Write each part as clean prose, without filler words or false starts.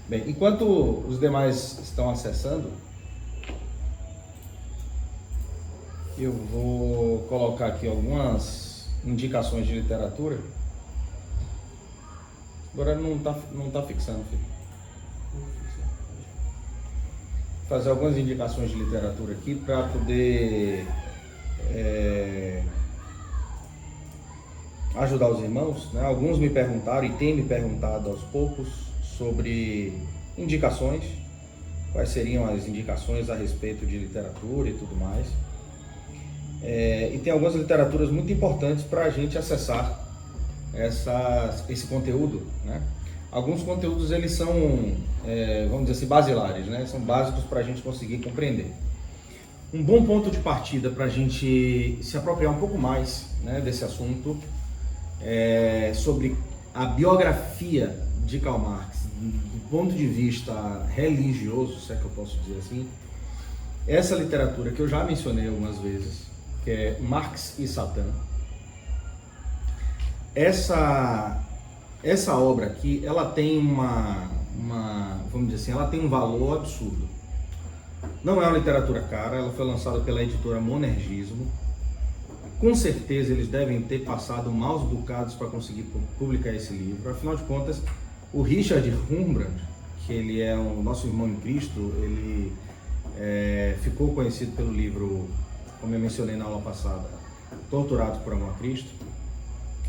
Bem, enquanto os demais estão acessando, eu vou colocar aqui algumas indicações de literatura. Agora não tá fixando, filho. Fazer algumas indicações de literatura aqui para poder ajudar os irmãos, né? Alguns me perguntaram e têm me perguntado aos poucos sobre indicações, quais seriam as indicações a respeito de literatura e tudo mais. E tem algumas literaturas muito importantes para a gente acessar esse conteúdo, né? Alguns conteúdos eles são, vamos dizer assim, basilares, né? São básicos para a gente conseguir compreender. Um bom ponto de partida para a gente se apropriar um pouco mais, né, desse assunto sobre a biografia de Karl Marx, do ponto de vista religioso, se é que eu posso dizer assim. Essa literatura que eu já mencionei algumas vezes, que é Marx e Satã. Essa obra aqui, ela tem vamos dizer assim, ela tem um valor absurdo. Não é uma literatura cara, ela foi lançada pela editora Monergismo. Com certeza eles devem ter passado maus bocados para conseguir publicar esse livro. Afinal de contas, o Richard Rembrandt, que ele é o nosso irmão em Cristo, ele ficou conhecido pelo livro, como eu mencionei na aula passada, Torturados por Amor a Cristo.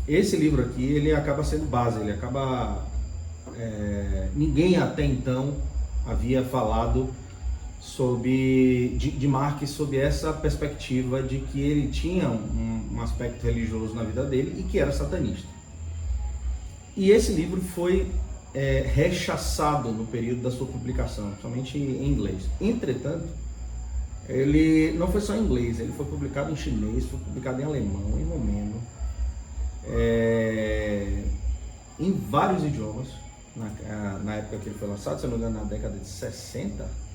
Esse livro aqui, ele acaba sendo base, ele acaba... ninguém até então havia falado de Marx sob essa perspectiva de que ele tinha um aspecto religioso na vida dele e que era satanista. E esse livro foi rechaçado no período da sua publicação, somente em inglês. Entretanto, ele não foi só em inglês, ele foi publicado em chinês, foi publicado em alemão, em romeno, em vários idiomas, na época que ele foi lançado, se eu não me engano, na década de 60,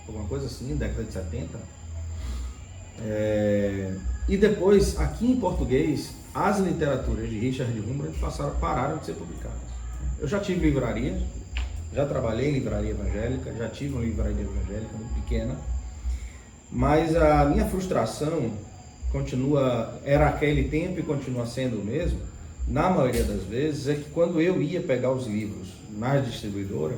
alguma coisa assim, década de 70. E depois, aqui em português, as literaturas de Richard Rembrandt pararam de ser publicadas. Eu já tive livraria, já trabalhei em livraria evangélica, já tive uma livraria evangélica muito pequena, mas a minha frustração era aquele tempo e continua sendo o mesmo, na maioria das vezes, é que quando eu ia pegar os livros na distribuidora,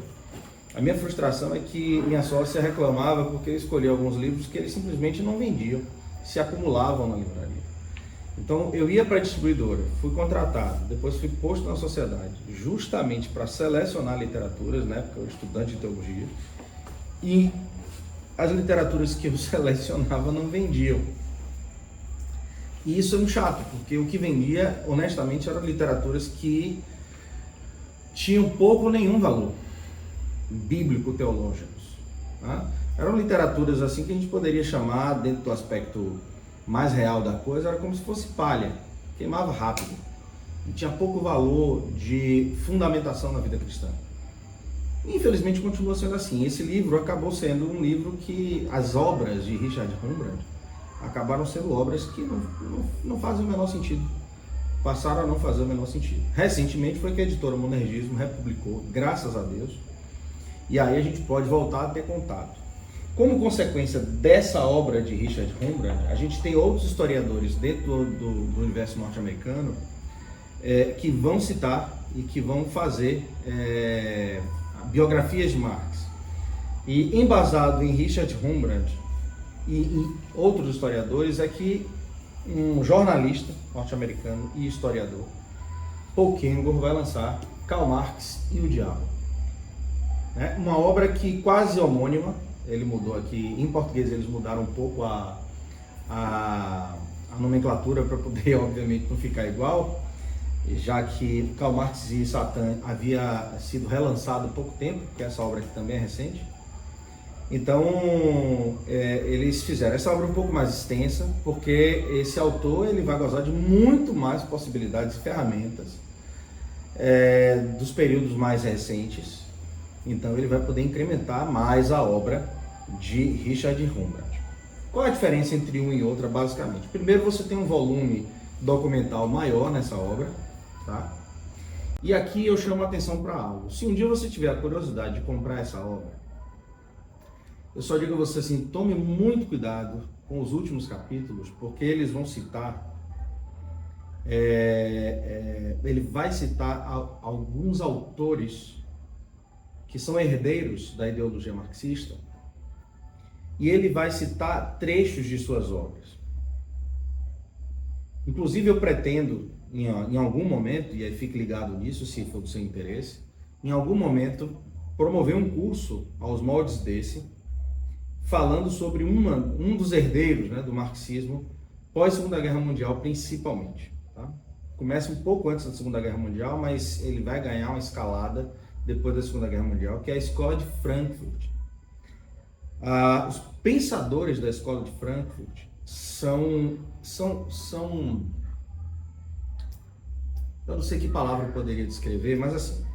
a minha frustração é que minha sócia reclamava porque eu escolhi alguns livros que eles simplesmente não vendiam, se acumulavam na livraria. Então eu ia para a distribuidora, fui contratado, depois fui posto na sociedade, justamente para selecionar literaturas, né, porque eu era estudante de teologia, e as literaturas que eu selecionava não vendiam. E isso é um chato, porque o que vendia, honestamente, eram literaturas que tinham pouco ou nenhum valor bíblico-teológicos. Tá? Eram literaturas assim que a gente poderia chamar, dentro do aspecto mais real da coisa, era como se fosse palha, queimava rápido, e tinha pouco valor de fundamentação na vida cristã. Infelizmente continua sendo assim. Esse livro acabou sendo um livro que as obras de Richard Rembrandt acabaram sendo obras que não fazem o menor sentido, passaram a não fazer o menor sentido. Recentemente foi que a editora Monergismo republicou, graças a Deus, e aí a gente pode voltar a ter contato. Como consequência dessa obra de Richard Rembrandt, a gente tem outros historiadores dentro do universo norte-americano que vão citar e que vão fazer biografias de Marx. E embasado em Richard Rembrandt e outros historiadores é que um jornalista norte-americano e historiador, Paul Kengor, vai lançar Karl Marx e o Diabo. Uma obra que quase homônima, ele mudou aqui, em português eles mudaram um pouco a nomenclatura para poder, obviamente, não ficar igual, já que Karl Marx e Satã havia sido relançado há pouco tempo, porque essa obra aqui também é recente. Então, eles fizeram essa obra um pouco mais extensa, porque esse autor ele vai gozar de muito mais possibilidades e ferramentas dos períodos mais recentes. Então, ele vai poder incrementar mais a obra de Richard Rembrandt. Qual é a diferença entre uma e outra, basicamente? Primeiro, você tem um volume documental maior nessa obra, tá? E aqui eu chamo a atenção para algo. Se um dia você tiver a curiosidade de comprar essa obra, eu só digo a você assim, tome muito cuidado com os últimos capítulos, porque eles vão citar, ele vai citar alguns autores que são herdeiros da ideologia marxista, e ele vai citar trechos de suas obras. Inclusive eu pretendo, em algum momento, e aí fique ligado nisso se for do seu interesse, em algum momento promover um curso aos moldes desse, falando sobre um dos herdeiros, né, do marxismo pós Segunda Guerra Mundial principalmente. Tá? Começa um pouco antes da Segunda Guerra Mundial, mas ele vai ganhar uma escalada depois da Segunda Guerra Mundial, que é a Escola de Frankfurt. Os pensadores da Escola de Frankfurt são eu não sei que palavra eu poderia descrever, mas assim,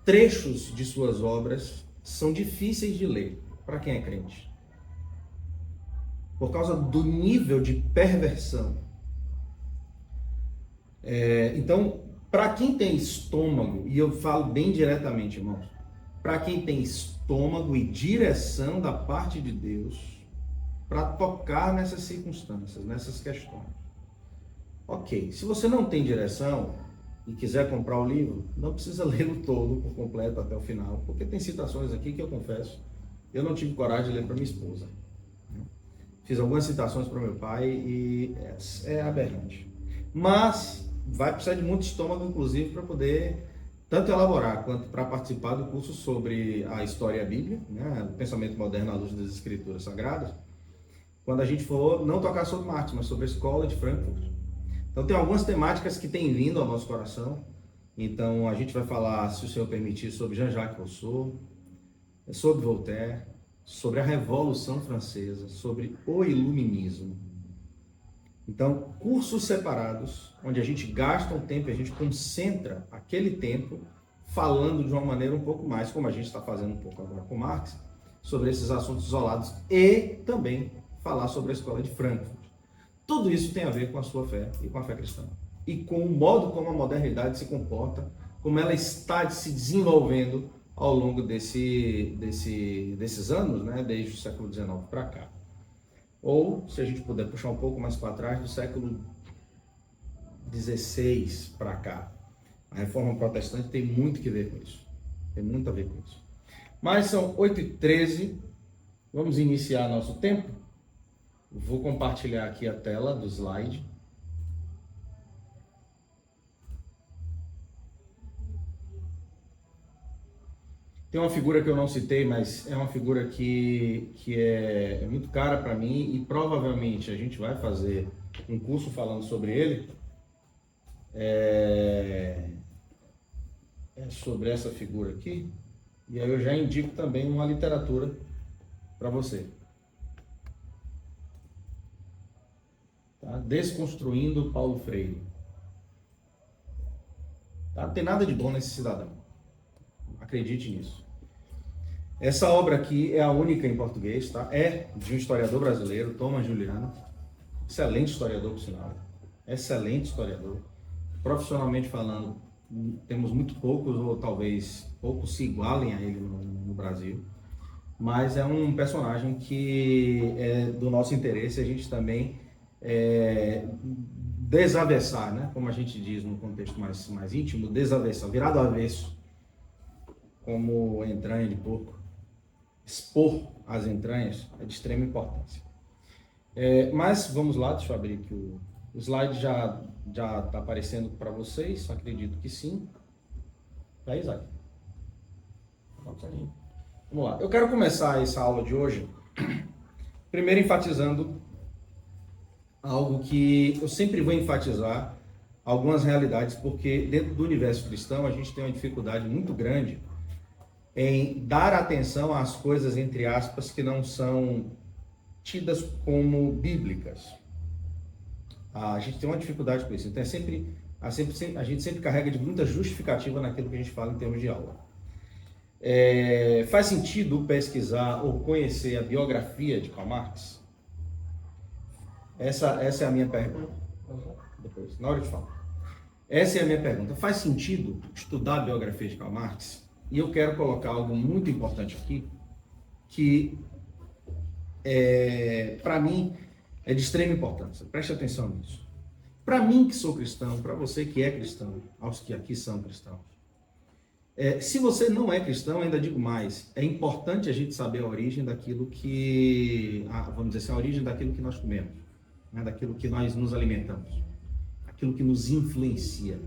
trechos de suas obras são difíceis de ler para quem é crente, por causa do nível de perversão. Então, para quem tem estômago, e eu falo bem diretamente, irmãos, para quem tem estômago e direção da parte de Deus para tocar nessas circunstâncias, nessas questões. Ok, se você não tem direção e quiser comprar o livro, não precisa lê-lo todo por completo até o final, porque tem citações aqui que eu confesso, eu não tive coragem de ler para minha esposa. Fiz algumas citações para meu pai e é aberrante. Mas vai precisar de muito estômago, inclusive, para poder tanto elaborar quanto para participar do curso sobre a história e a Bíblia, né, o pensamento moderno à luz das Escrituras Sagradas, quando a gente for não tocar sobre Marx, mas sobre a Escola de Frankfurt. Então tem algumas temáticas que têm vindo ao nosso coração. Então a gente vai falar, se o Senhor permitir, sobre Jean-Jacques Rousseau, sobre Voltaire, sobre a Revolução Francesa, sobre o Iluminismo. Então, cursos separados, onde a gente gasta um tempo e a gente concentra aquele tempo falando de uma maneira um pouco mais, como a gente está fazendo um pouco agora com Marx, sobre esses assuntos isolados e também falar sobre a Escola de Frankfurt. Tudo isso tem a ver com a sua fé e com a fé cristã. E com o modo como a modernidade se comporta, como ela está se desenvolvendo ao longo desses anos, né, desde o século XIX para cá. Ou, se a gente puder puxar um pouco mais para trás, do século XVI para cá. A Reforma Protestante tem muito que ver com isso. Tem muito a ver com isso. Mas são 8h13. Vamos iniciar nosso tempo? Vou compartilhar aqui a tela do slide. Tem uma figura que eu não citei, mas é uma figura que é muito cara para mim e provavelmente a gente vai fazer um curso falando sobre ele. É sobre essa figura aqui. E aí eu já indico também uma literatura para você. Tá? Desconstruindo Paulo Freire. Tá? Não tem nada de bom nesse cidadão. Acredite nisso. Essa obra aqui é a única em português, tá? É de um historiador brasileiro, Thomas Juliano. Excelente historiador, por sinal. Excelente historiador. Profissionalmente falando, temos muito poucos, ou talvez poucos se igualem a ele no Brasil. Mas é um personagem que é do nosso interesse, a gente também desavessar, né? Como a gente diz no contexto mais íntimo, desavessar, virar do avesso, como entranha de porco, expor as entranhas é de extrema importância. Mas vamos lá, deixa eu abrir aqui o slide, já está aparecendo para vocês, acredito que sim. Tá aí, Isaac? Vamos lá, eu quero começar essa aula de hoje, primeiro enfatizando algo que eu sempre vou enfatizar, algumas realidades, porque dentro do universo cristão a gente tem uma dificuldade muito grande em dar atenção às coisas, entre aspas, que não são tidas como bíblicas. A gente tem uma dificuldade com isso. Então a gente sempre carrega de muita justificativa naquilo que a gente fala em termos de aula. Faz sentido pesquisar ou conhecer a biografia de Karl Marx? Essa é a minha pergunta. Depois, na hora de falar. Essa é a minha pergunta. Faz sentido estudar a biografia de Karl Marx? E eu quero colocar algo muito importante aqui, que para mim é de extrema importância. Preste atenção nisso. Para mim que sou cristão, para você que é cristão, aos que aqui são cristãos, se você não é cristão, ainda digo mais, é importante a gente saber a origem daquilo que, vamos dizer assim, a origem daquilo que nós comemos, né? Daquilo que nós nos alimentamos, aquilo que nos influencia.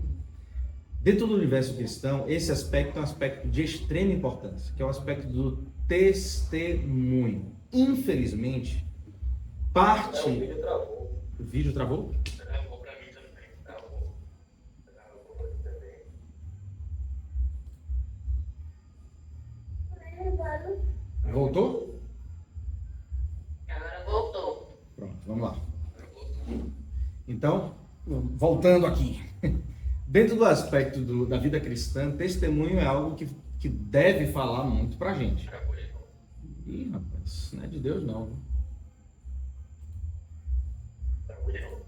Dentro do universo cristão, esse aspecto é um aspecto de extrema importância, que é o aspecto do testemunho. Infelizmente, parte... O vídeo travou. O vídeo travou? Travou pra mim também. Travou. Travou pra mim também. Voltou? Agora voltou. Pronto, vamos lá. Então, voltando aqui. Dentro do aspecto da vida cristã, testemunho é algo que deve falar muito pra gente. Travou de novo. Ih, rapaz, não é de Deus não. Travou de novo.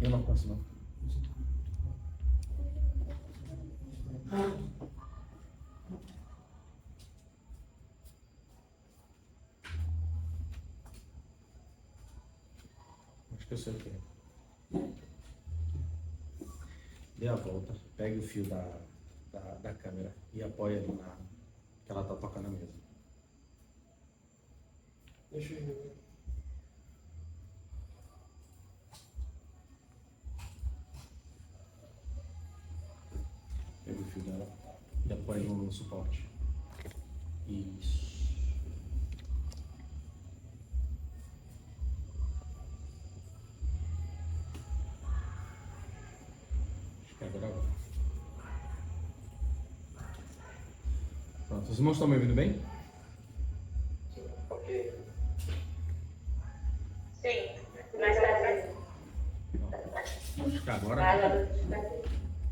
Eu não posso não. Acho que eu sei o que é. Dê a volta, pegue o fio da câmera e apoie ali na que ela tá tocando a mesa. Deixa eu ver. Pega o fio dela e apoie no suporte. Isso. Acho que agora vai. Pronto, os irmãos estão me ouvindo bem? Ok. Sim, mais pra frente. Acho que agora.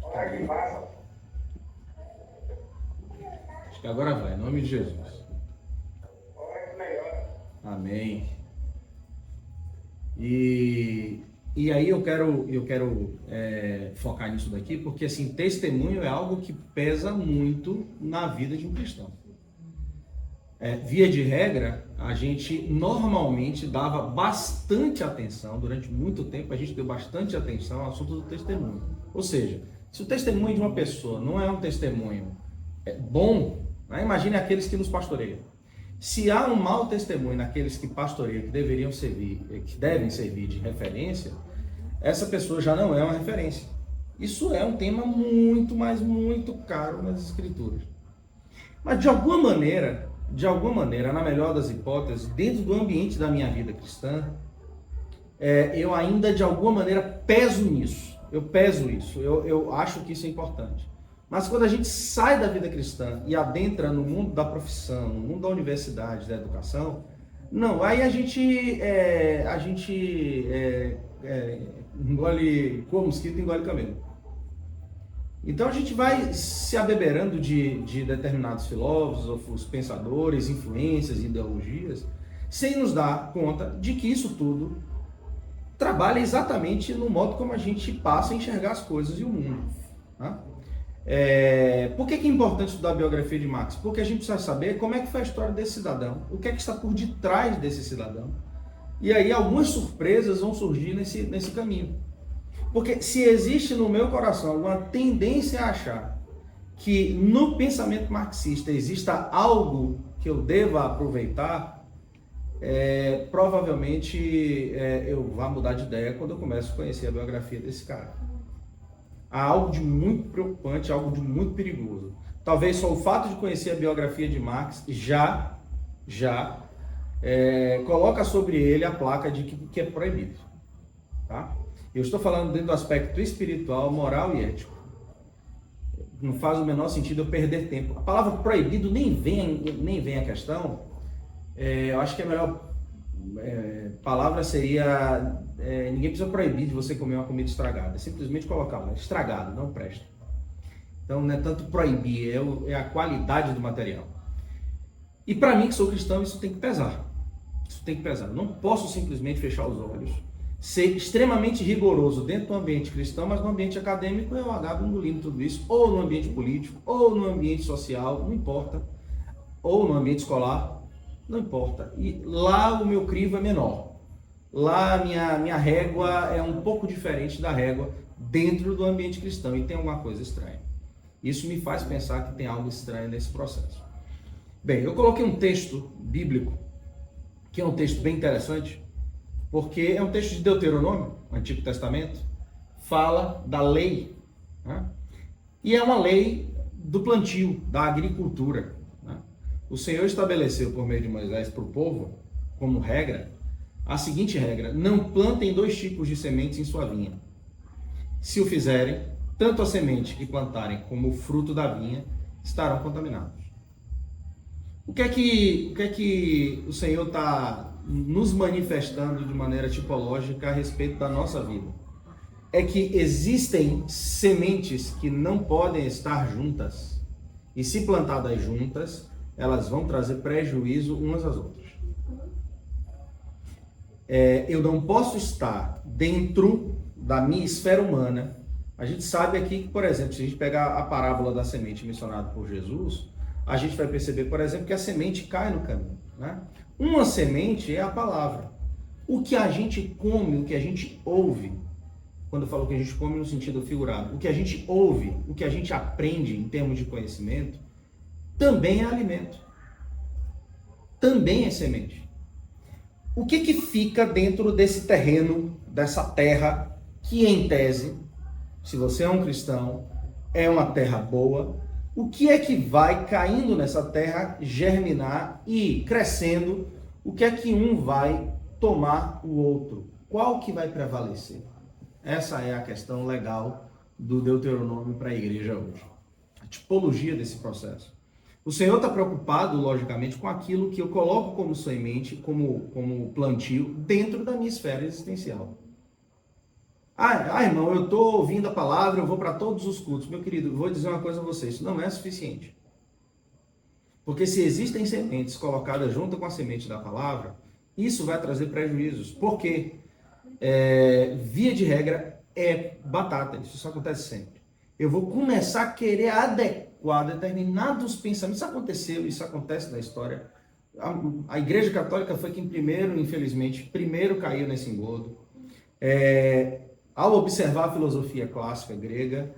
Olha que massa. Acho que agora vai, em nome de Jesus. Olha que melhor. Amém. E aí eu quero focar nisso daqui, porque assim, testemunho é algo que pesa muito na vida de um cristão. Via de regra, a gente normalmente dava bastante atenção, durante muito tempo a gente deu bastante atenção ao assunto do testemunho. Ou seja, se o testemunho de uma pessoa não é um testemunho bom, né, imagine aqueles que nos pastoreiam. Se há um mau testemunho naqueles que pastoreiam, que deveriam servir, que devem servir de referência, essa pessoa já não é uma referência. Isso é um tema muito, mas muito caro nas Escrituras. Mas de alguma maneira, na melhor das hipóteses, dentro do ambiente da minha vida cristã, eu ainda de alguma maneira peso nisso. Eu peso isso. Eu acho que isso é importante. Mas quando a gente sai da vida cristã e adentra no mundo da profissão, no mundo da universidade, da educação, não, aí a gente engole com mosquito e engole camelo. Então a gente vai se abeberando de determinados filósofos, pensadores, influências, ideologias, sem nos dar conta de que isso tudo trabalha exatamente no modo como a gente passa a enxergar as coisas e o mundo. Tá? Por que é importante estudar a biografia de Marx? Porque a gente precisa saber como é que foi a história desse cidadão, o que é que está por detrás desse cidadão. E aí algumas surpresas vão surgir nesse caminho. Porque se existe no meu coração alguma tendência a achar que no pensamento marxista exista algo que eu deva aproveitar, provavelmente eu vá mudar de ideia quando eu começo a conhecer a biografia desse cara. Há algo de muito preocupante, algo de muito perigoso. Talvez só o fato de conhecer a biografia de Marx já coloca sobre ele a placa de que é proibido. Tá? Eu estou falando dentro do aspecto espiritual, moral e ético. Não faz o menor sentido eu perder tempo. A palavra proibido nem vem a questão. Eu acho que a melhor palavra seria... ninguém precisa proibir de você comer uma comida estragada. É simplesmente colocar lá, estragado, não presta. Então não é tanto proibir, é a qualidade do material. E para mim, que sou cristão, isso tem que pesar. Isso tem que pesar. Eu não posso simplesmente fechar os olhos, ser extremamente rigoroso dentro do ambiente cristão, mas no ambiente acadêmico eu acabo engolindo tudo isso, ou no ambiente político, ou no ambiente social, não importa, ou no ambiente escolar, não importa. E lá o meu crivo é menor. Lá a minha régua é um pouco diferente da régua dentro do ambiente cristão e tem alguma coisa estranha. Isso me faz pensar que tem algo estranho nesse processo. Bem, eu coloquei um texto bíblico, que é um texto bem interessante, porque é um texto de Deuteronômio, Antigo Testamento, fala da lei, né? E é uma lei do plantio, da agricultura, né? O Senhor estabeleceu por meio de Moisés para o povo, como regra, a seguinte regra: não plantem 2 tipos de sementes em sua vinha. Se o fizerem, tanto a semente que plantarem como o fruto da vinha estarão contaminados. O que é que o Senhor está nos manifestando de maneira tipológica a respeito da nossa vida? É que existem sementes que não podem estar juntas, e se plantadas juntas, elas vão trazer prejuízo umas às outras. Eu não posso estar dentro da minha esfera humana. A gente sabe aqui que, por exemplo, se a gente pegar a parábola da semente mencionada por Jesus, a gente vai perceber, por exemplo, que a semente cai no caminho, né? Uma semente é a palavra. O que a gente come, o que a gente ouve, quando eu falo que a gente come no sentido figurado, o que a gente ouve, o que a gente aprende em termos de conhecimento, também é alimento. Também é semente. O que fica dentro desse terreno, dessa terra, que em tese, se você é um cristão, é uma terra boa? O que é que vai caindo nessa terra, germinar e crescendo? O que é que um vai tomar o outro? Qual que vai prevalecer? Essa é a questão legal do Deuteronômio para a igreja hoje. A tipologia desse processo. O Senhor está preocupado, logicamente, com aquilo que eu coloco como semente, como plantio, dentro da minha esfera existencial. Irmão, eu estou ouvindo a palavra, eu vou para todos os cultos. Meu querido, vou dizer uma coisa a você, isso não é suficiente. Porque se existem sementes colocadas junto com a semente da palavra, isso vai trazer prejuízos. Porque, via de regra, é batata, isso acontece sempre. Eu vou começar a querer adequar determinados pensamentos. Isso aconteceu, isso acontece na história. A Igreja Católica foi quem primeiro caiu nesse engodo. Ao observar a filosofia clássica grega,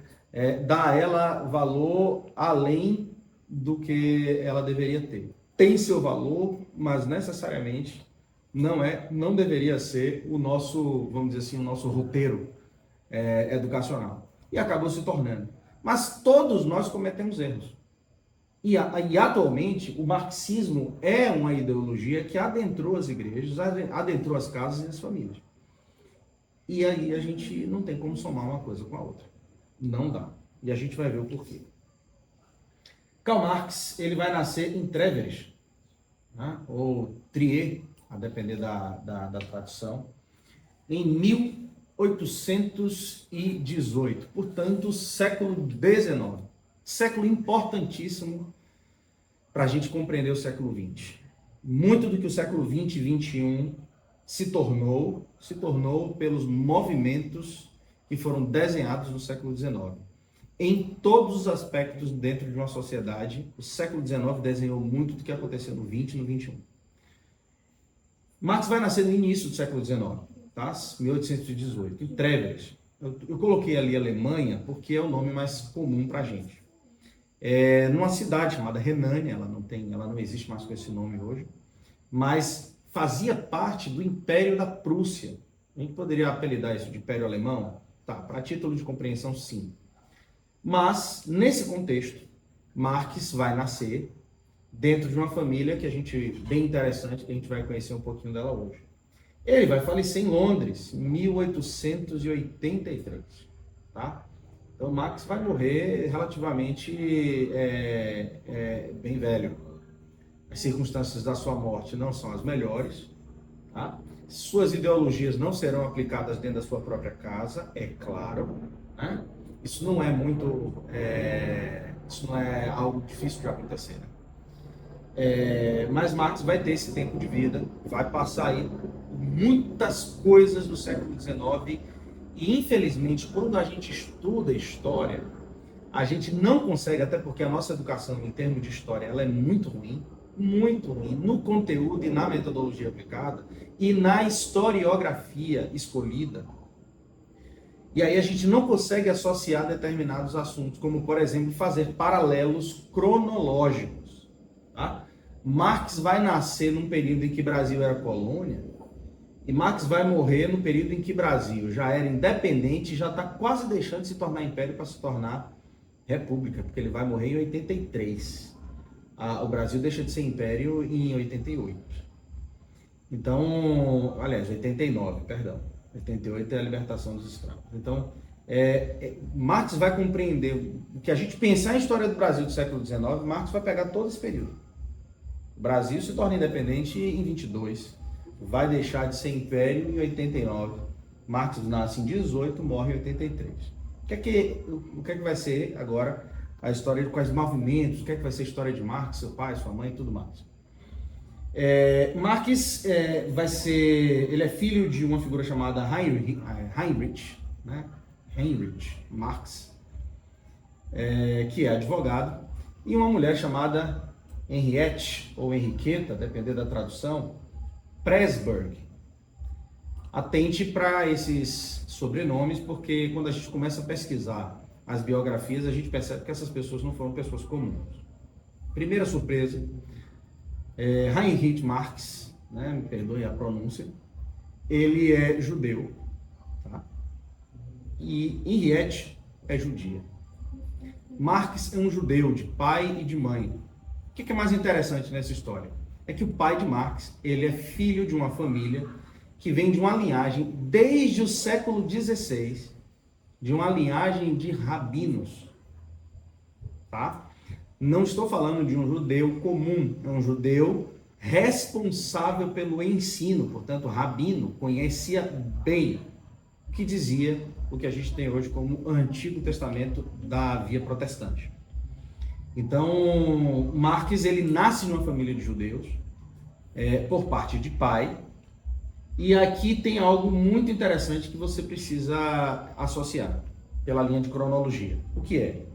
dá a ela valor além do que ela deveria ter. Tem seu valor, mas necessariamente não deveria ser o nosso, vamos dizer assim, o nosso roteiro educacional. E acabou se tornando. Mas todos nós cometemos erros. E atualmente o marxismo é uma ideologia que adentrou as igrejas, adentrou as casas e as famílias. E aí a gente não tem como somar uma coisa com a outra. Não dá. E a gente vai ver o porquê. Karl Marx, ele vai nascer em Trèveris, né? Ou Trier, a depender da tradução, em 1818. Portanto, século XIX. Século importantíssimo para a gente compreender o século XX. Muito do que o século XX e XXI se tornou pelos movimentos que foram desenhados no século XIX. Em todos os aspectos dentro de uma sociedade, o século XIX desenhou muito do que aconteceu no XX e no XXI. Marx vai nascer no início do século XIX, tá? 1818, em Trèveris. Eu coloquei ali Alemanha porque é o nome mais comum para a gente. Numa cidade chamada Renânia, ela não existe mais com esse nome hoje, mas fazia parte do Império da Prússia. A gente poderia apelidar isso de Império Alemão? Tá, para título de compreensão, sim. Mas, nesse contexto, Marx vai nascer dentro de uma família bem interessante, que a gente vai conhecer um pouquinho dela hoje. Ele vai falecer em Londres, em 1883. Tá? Então, Marx vai morrer relativamente bem velho. As circunstâncias da sua morte não são as melhores, tá? Suas ideologias não serão aplicadas dentro da sua própria casa, é claro, né? Isso não é muito, isso não é algo difícil de acontecer, né? Mas Marx vai ter esse tempo de vida, vai passar aí por muitas coisas do século XIX e, infelizmente, quando a gente estuda história, a gente não consegue, até porque a nossa educação em termos de história ela é muito ruim no conteúdo e na metodologia aplicada e na historiografia escolhida. E aí a gente não consegue associar determinados assuntos, como, por exemplo, fazer paralelos cronológicos. Tá? Marx vai nascer num período em que Brasil era colônia, e Marx vai morrer no período em que Brasil já era independente e já está quase deixando de se tornar império para se tornar república, porque ele vai morrer em 83. O Brasil deixa de ser império em 88. Então, aliás, 89, perdão. 88 é a libertação dos escravos. Então, Marx vai compreender o que a gente pensar em história do Brasil do século XIX, Marx vai pegar todo esse período. O Brasil se torna independente em 22, vai deixar de ser império em 89. Marx nasce em 18, morre em 83. O que é que vai ser agora a história de quais movimentos, o que é que vai ser a história de Marx, seu pai, sua mãe e tudo mais. Marx ele é filho de uma figura chamada Heinrich, né? Heinrich Marx, que é advogado, e uma mulher chamada Henriette, ou Henriqueta, dependendo da tradução, Pressburg. Atente para esses sobrenomes, porque quando a gente começa a pesquisar as biografias, a gente percebe que essas pessoas não foram pessoas comuns. Primeira surpresa, Heinrich Marx, né, me perdoe a pronúncia, ele é judeu, tá? E Henriette é judia. Marx é um judeu de pai e de mãe. O que é mais interessante nessa história? É que o pai de Marx, ele é filho de uma família que vem de uma linhagem desde o século XVI, de uma linhagem de rabinos, tá? Não estou falando de um judeu comum, é um judeu responsável pelo ensino, portanto, rabino, conhecia bem o que dizia o que a gente tem hoje como Antigo Testamento da via protestante. Então, Marx, ele nasce numa família de judeus, por parte de pai, e aqui tem algo muito interessante que você precisa associar pela linha de cronologia. O que é?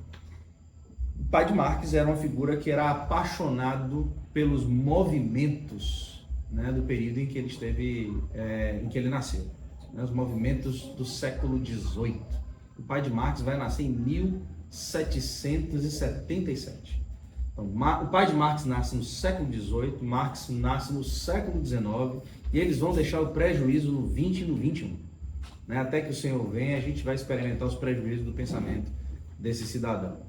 O pai de Marx era uma figura que era apaixonado pelos movimentos, né, do período em que ele esteve, em que ele nasceu, né, os movimentos do século XVIII. O pai de Marx vai nascer em 1777. Então, o pai de Marx nasce no século XVIII, Marx nasce no século XIX, e eles vão deixar o prejuízo no 20 e no 21. Né? Até que o Senhor venha, a gente vai experimentar os prejuízos do pensamento desse cidadão.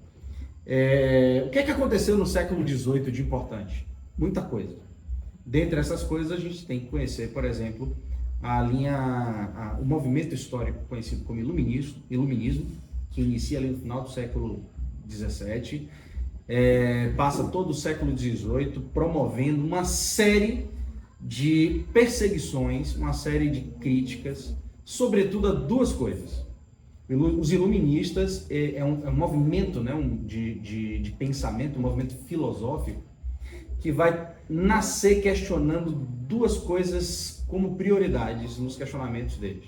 O que aconteceu no século XVIII de importante? Muita coisa. Dentre essas coisas, a gente tem que conhecer, por exemplo, o movimento histórico conhecido como iluminismo, que inicia ali no final do século XVII, passa todo o século XVIII promovendo uma série de perseguições, uma série de críticas, sobretudo a duas coisas. Os iluministas é um movimento, né, de pensamento, um movimento filosófico, que vai nascer questionando duas coisas como prioridades nos questionamentos deles.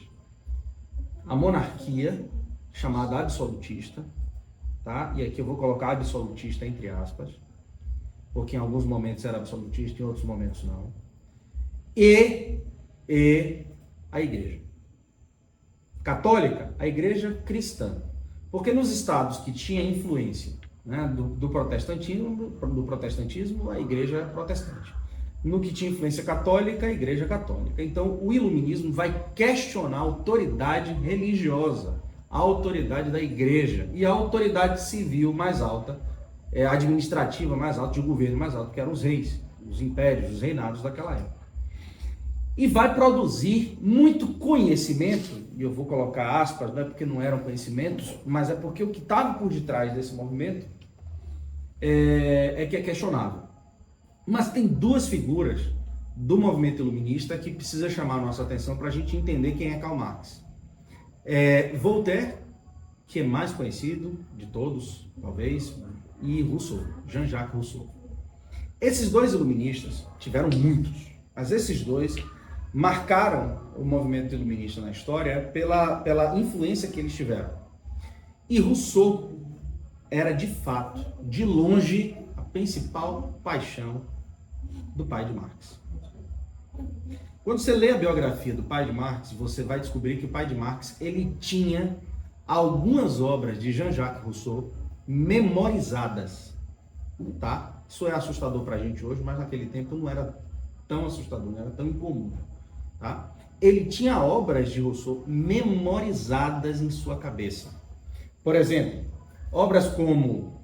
A monarquia, chamada absolutista, tá? E aqui eu vou colocar absolutista entre aspas, porque em alguns momentos era absolutista, em outros momentos não. E a igreja católica, a igreja cristã. Porque nos estados que tinha influência, né, do protestantismo, a igreja é protestante. No que tinha influência católica, a igreja católica. Então, o iluminismo vai questionar a autoridade religiosa, a autoridade da igreja e a autoridade civil mais alta, administrativa mais alta, de governo mais alto, que eram os reis, os impérios, os reinados daquela época. E vai produzir muito conhecimento, e eu vou colocar aspas, não é porque não eram conhecimentos, mas é porque o que estava por detrás desse movimento que é questionável. Mas tem duas figuras do movimento iluminista que precisa chamar a nossa atenção para a gente entender quem é Karl Marx. Voltaire, que é mais conhecido de todos, talvez, e Rousseau, Jean-Jacques Rousseau. Esses dois iluministas tiveram muitos, mas esses dois marcaram o movimento iluminista na história pela influência que eles tiveram. E Rousseau era, de fato, de longe, a principal paixão do pai de Marx. Quando você lê a biografia do pai de Marx, você vai descobrir que o pai de Marx, ele tinha algumas obras de Jean-Jacques Rousseau memorizadas, tá? Isso é assustador pra gente hoje, mas naquele tempo não era tão assustador, não era tão incomum, tá? Ele tinha obras de Rousseau memorizadas em sua cabeça. Por exemplo, obras como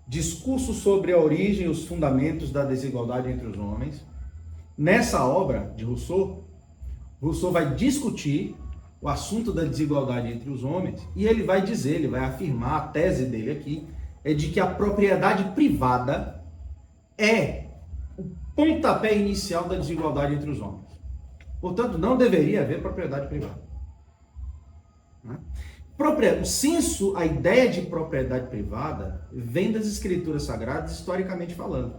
Discurso sobre a origem e os fundamentos da desigualdade entre os homens. Nessa obra de Rousseau, Rousseau vai discutir o assunto da desigualdade entre os homens e ele vai dizer, ele vai afirmar, a tese dele aqui é de que a propriedade privada é o pontapé inicial da desigualdade entre os homens. Portanto, não deveria haver propriedade privada. O senso, a ideia de propriedade privada vem das escrituras sagradas, historicamente falando.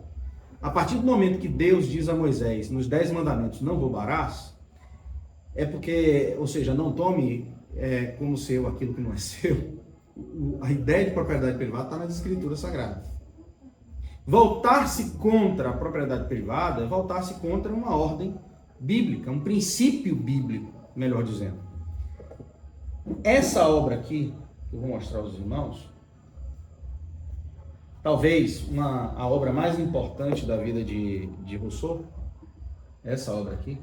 A partir do momento que Deus diz a Moisés, nos 10 mandamentos, não roubarás, é porque, ou seja, não tome como seu aquilo que não é seu. A ideia de propriedade privada está nas escrituras sagradas. Voltar-se contra a propriedade privada é voltar-se contra uma ordem bíblica, um princípio bíblico, melhor dizendo. Essa obra aqui, que eu vou mostrar aos irmãos, talvez a obra mais importante da vida de Rousseau, essa obra aqui,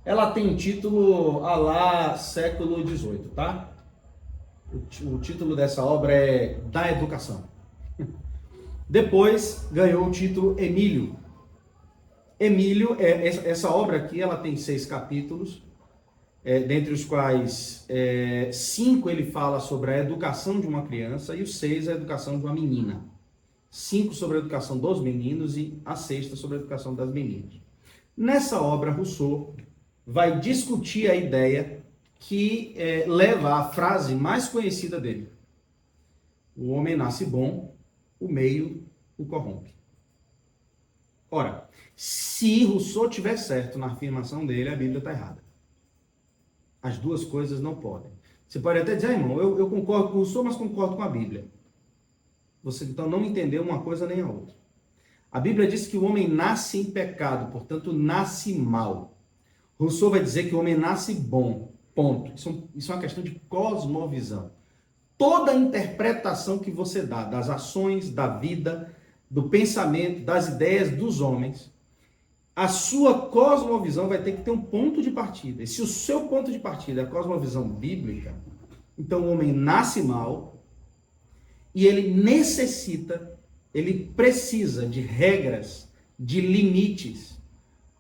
ela tem um título a lá século XVIII, tá? O título dessa obra é Da Educação. Depois ganhou o título Emílio. Emílio, essa obra aqui, ela tem 6 capítulos, dentre os quais 5 ele fala sobre a educação de uma criança e os 6 a educação de uma menina. 5 sobre a educação dos meninos e a 6ª sobre a educação das meninas. Nessa obra, Rousseau vai discutir a ideia que leva à frase mais conhecida dele. O homem nasce bom, o meio o corrompe. Ora, se Rousseau tiver certo na afirmação dele, a Bíblia está errada. As duas coisas não podem. Você pode até dizer, irmão, eu concordo com Rousseau, mas concordo com a Bíblia. Você então não entendeu uma coisa nem a outra. A Bíblia diz que o homem nasce em pecado, portanto nasce mal. Rousseau vai dizer que o homem nasce bom, ponto. Isso é uma questão de cosmovisão. Toda a interpretação que você dá das ações, da vida, do pensamento, das ideias dos homens, a sua cosmovisão vai ter que ter um ponto de partida. E se o seu ponto de partida é a cosmovisão bíblica, então o homem nasce mal e ele precisa de regras, de limites.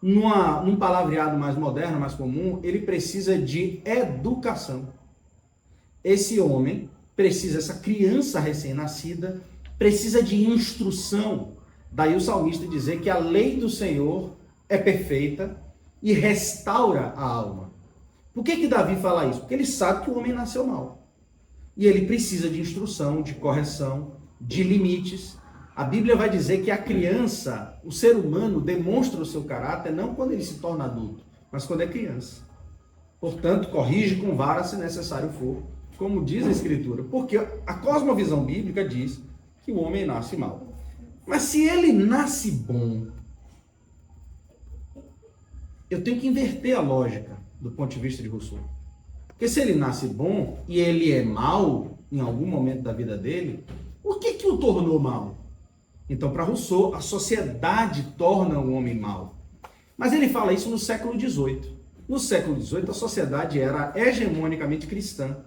Num palavreado mais moderno, mais comum, ele precisa de educação. Esse homem precisa, essa criança recém-nascida, precisa de instrução. Daí o salmista dizer que a lei do Senhor é perfeita e restaura a alma. Por que Davi fala isso? Porque ele sabe que o homem nasceu mal. E ele precisa de instrução, de correção, de limites. A Bíblia vai dizer que a criança, o ser humano, demonstra o seu caráter não quando ele se torna adulto, mas quando é criança. Portanto, corrige com vara se necessário for, como diz a Escritura. Porque a cosmovisão bíblica diz que o homem nasce mal. Mas se ele nasce bom, eu tenho que inverter a lógica do ponto de vista de Rousseau. Porque se ele nasce bom e ele é mau em algum momento da vida dele, o que o tornou mal? Então, para Rousseau, a sociedade torna o homem mau. Mas ele fala isso no século XVIII. No século XVIII, a sociedade era hegemonicamente cristã.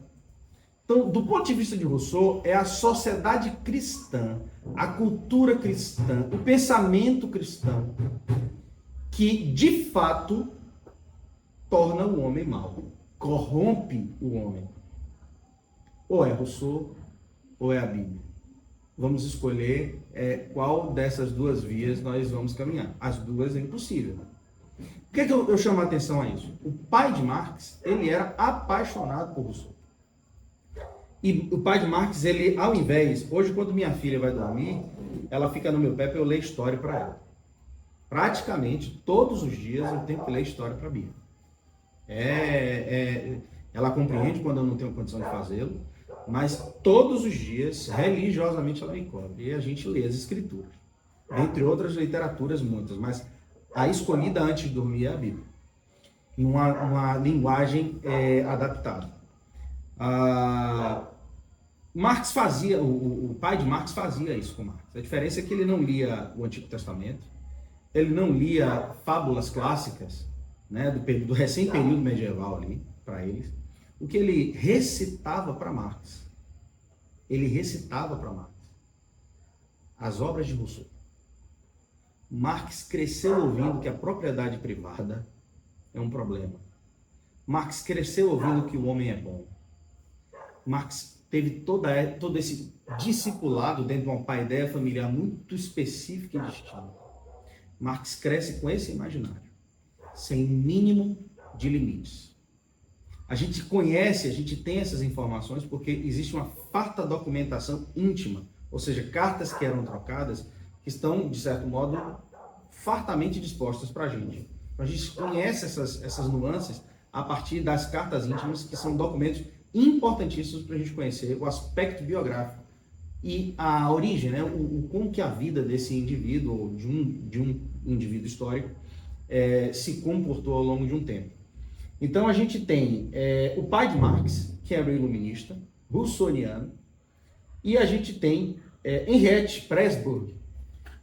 Então, do ponto de vista de Rousseau, é a sociedade cristã, a cultura cristã, o pensamento cristão, que, de fato, torna o homem mau, corrompe o homem. Ou é Rousseau, ou é a Bíblia. Vamos escolher qual dessas duas vias nós vamos caminhar. As duas é impossível. Por que eu chamo a atenção a isso? O pai de Marx, ele era apaixonado por Rousseau. E o pai de Marx, ele, ao invés, hoje quando minha filha vai dormir, ela fica no meu pé para eu ler história para ela. Praticamente todos os dias eu tenho que ler história para a Bia. Ela compreende quando eu não tenho condição de fazê-lo, mas todos os dias, religiosamente, ela me cobre. E a gente lê as escrituras. Entre outras literaturas, muitas, mas a escolhida antes de dormir é a Bíblia. Uma linguagem adaptada. Marx fazia, o pai de Marx fazia isso com Marx. A diferença é que ele não lia o Antigo Testamento, ele não lia fábulas clássicas, né, do recém-período medieval ali, para eles. O que ele recitava para Marx? Ele recitava para Marx as obras de Rousseau. Marx cresceu ouvindo que a propriedade privada é um problema. Marx cresceu ouvindo que o homem é bom. Marx teve todo esse discipulado dentro de uma paideia familiar muito específica e distinta. Marx cresce com esse imaginário, sem mínimo de limites. A gente conhece, a gente tem essas informações porque existe uma farta documentação íntima, ou seja, cartas que eram trocadas, que estão, de certo modo, fartamente dispostas para a gente. A gente conhece essas nuances a partir das cartas íntimas, que são documentos importantíssimos para a gente conhecer o aspecto biográfico e a origem, né? Como que a vida desse indivíduo, ou de um indivíduo histórico, se comportou ao longo de um tempo. Então a gente tem o pai de Marx, que era o iluminista, russoniano, e a gente tem Henriette Pressburg.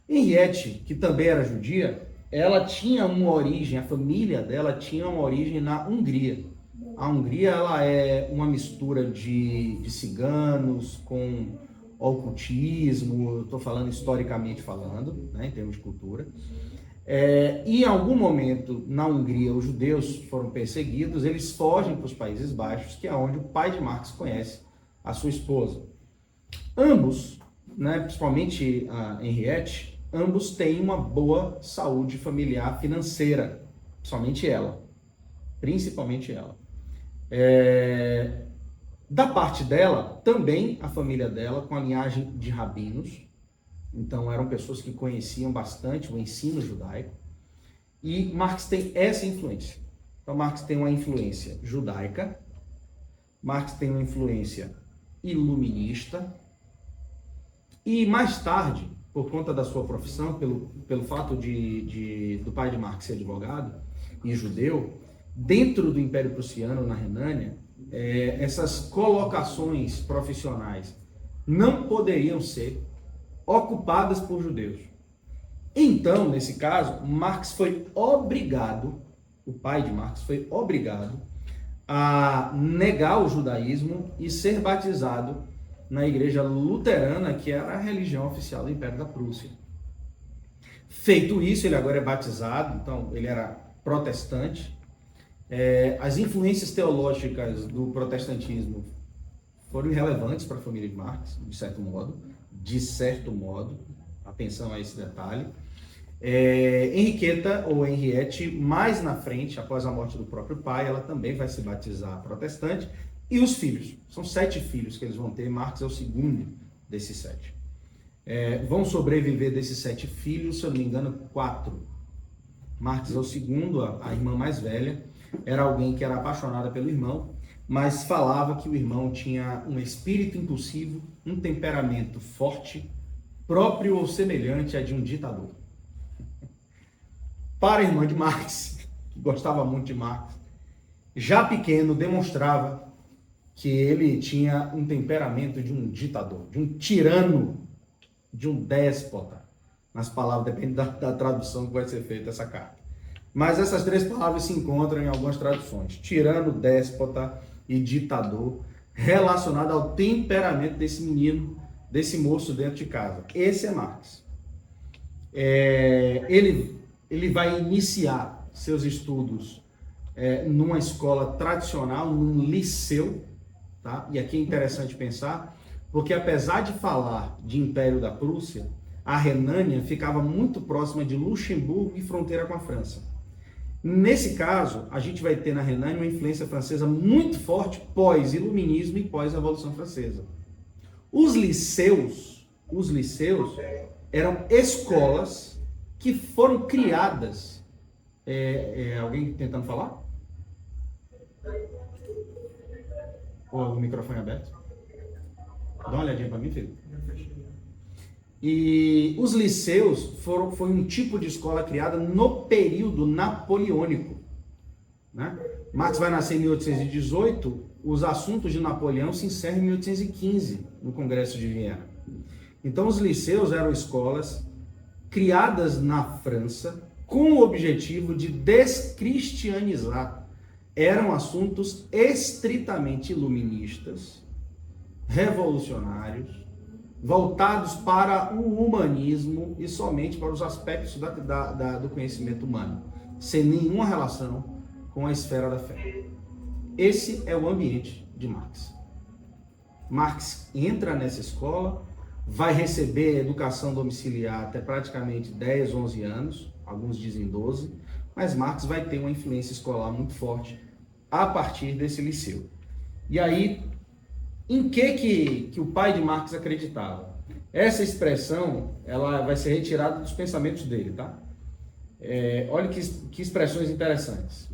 Henriette, que também era judia, ela tinha uma origem, a família dela tinha uma origem na Hungria. A Hungria, ela é uma mistura de ciganos com ocultismo, estou falando historicamente falando, né, em termos de cultura. E em algum momento, na Hungria, os judeus foram perseguidos, eles fogem para os Países Baixos, que é onde o pai de Marx conhece a sua esposa. Ambos, né, principalmente a Henriette, ambos têm uma boa saúde familiar financeira, principalmente ela. Da parte dela, também a família dela, com a linhagem de rabinos, então eram pessoas que conheciam bastante o ensino judaico, e Marx tem essa influência. Então Marx tem uma influência judaica, Marx tem uma influência iluminista, e mais tarde, por conta da sua profissão, pelo fato do pai de Marx ser advogado e judeu, dentro do Império Prussiano, na Renânia, essas colocações profissionais não poderiam ser ocupadas por judeus. Então, nesse caso, Marx foi obrigado, o pai de Marx foi obrigado a negar o judaísmo e ser batizado na igreja luterana, que era a religião oficial do Império da Prússia. Feito isso, ele agora é batizado, então ele era protestante. As influências teológicas do protestantismo foram irrelevantes para a família de Marx, de certo modo, atenção a esse detalhe. Henriqueta, ou Henriette, mais na frente, após a morte do próprio pai, ela também vai se batizar protestante. E os filhos, são 7 filhos que eles vão ter, Marx é o segundo desses 7. Vão sobreviver desses 7 filhos, se eu não me engano, 4. Marx é o segundo, a irmã mais velha, era alguém que era apaixonada pelo irmão, mas falava que o irmão tinha um espírito impulsivo, um temperamento forte, próprio ou semelhante a de um ditador. Para a irmã de Marx, que gostava muito de Marx, já pequeno demonstrava que ele tinha um temperamento de um ditador, de um tirano, de um déspota. Nas palavras, depende da tradução que vai ser feita essa carta. Mas essas 3 palavras se encontram em algumas traduções. Tirano, déspota e ditador, relacionado ao temperamento desse menino, desse moço dentro de casa. Esse é Marx. Ele vai iniciar seus estudos numa escola tradicional, num liceu, tá? E aqui é interessante pensar, porque apesar de falar de Império da Prússia, a Renânia ficava muito próxima de Luxemburgo e fronteira com a França. Nesse caso, a gente vai ter na Renânia uma influência francesa muito forte pós-iluminismo e pós-revolução francesa. Os liceus eram escolas que foram criadas. Alguém tentando falar? Ou o microfone aberto? Dá uma olhadinha para mim, filho. E os liceus foi um tipo de escola criada no período napoleônico, né? Marx vai nascer em 1818, os assuntos de Napoleão se encerram em 1815, no Congresso de Viena. Então os liceus eram escolas criadas na França com o objetivo de descristianizar. Eram assuntos estritamente iluministas, revolucionários, voltados para o humanismo e somente para os aspectos do conhecimento humano, sem nenhuma relação com a esfera da fé. Esse é o ambiente de Marx. Marx entra nessa escola, vai receber educação domiciliar até praticamente 10, 11 anos, alguns dizem 12, mas Marx vai ter uma influência escolar muito forte a partir desse liceu. E aí, em que o pai de Marx acreditava? Essa expressão, ela vai ser retirada dos pensamentos dele, tá? Olha que expressões interessantes.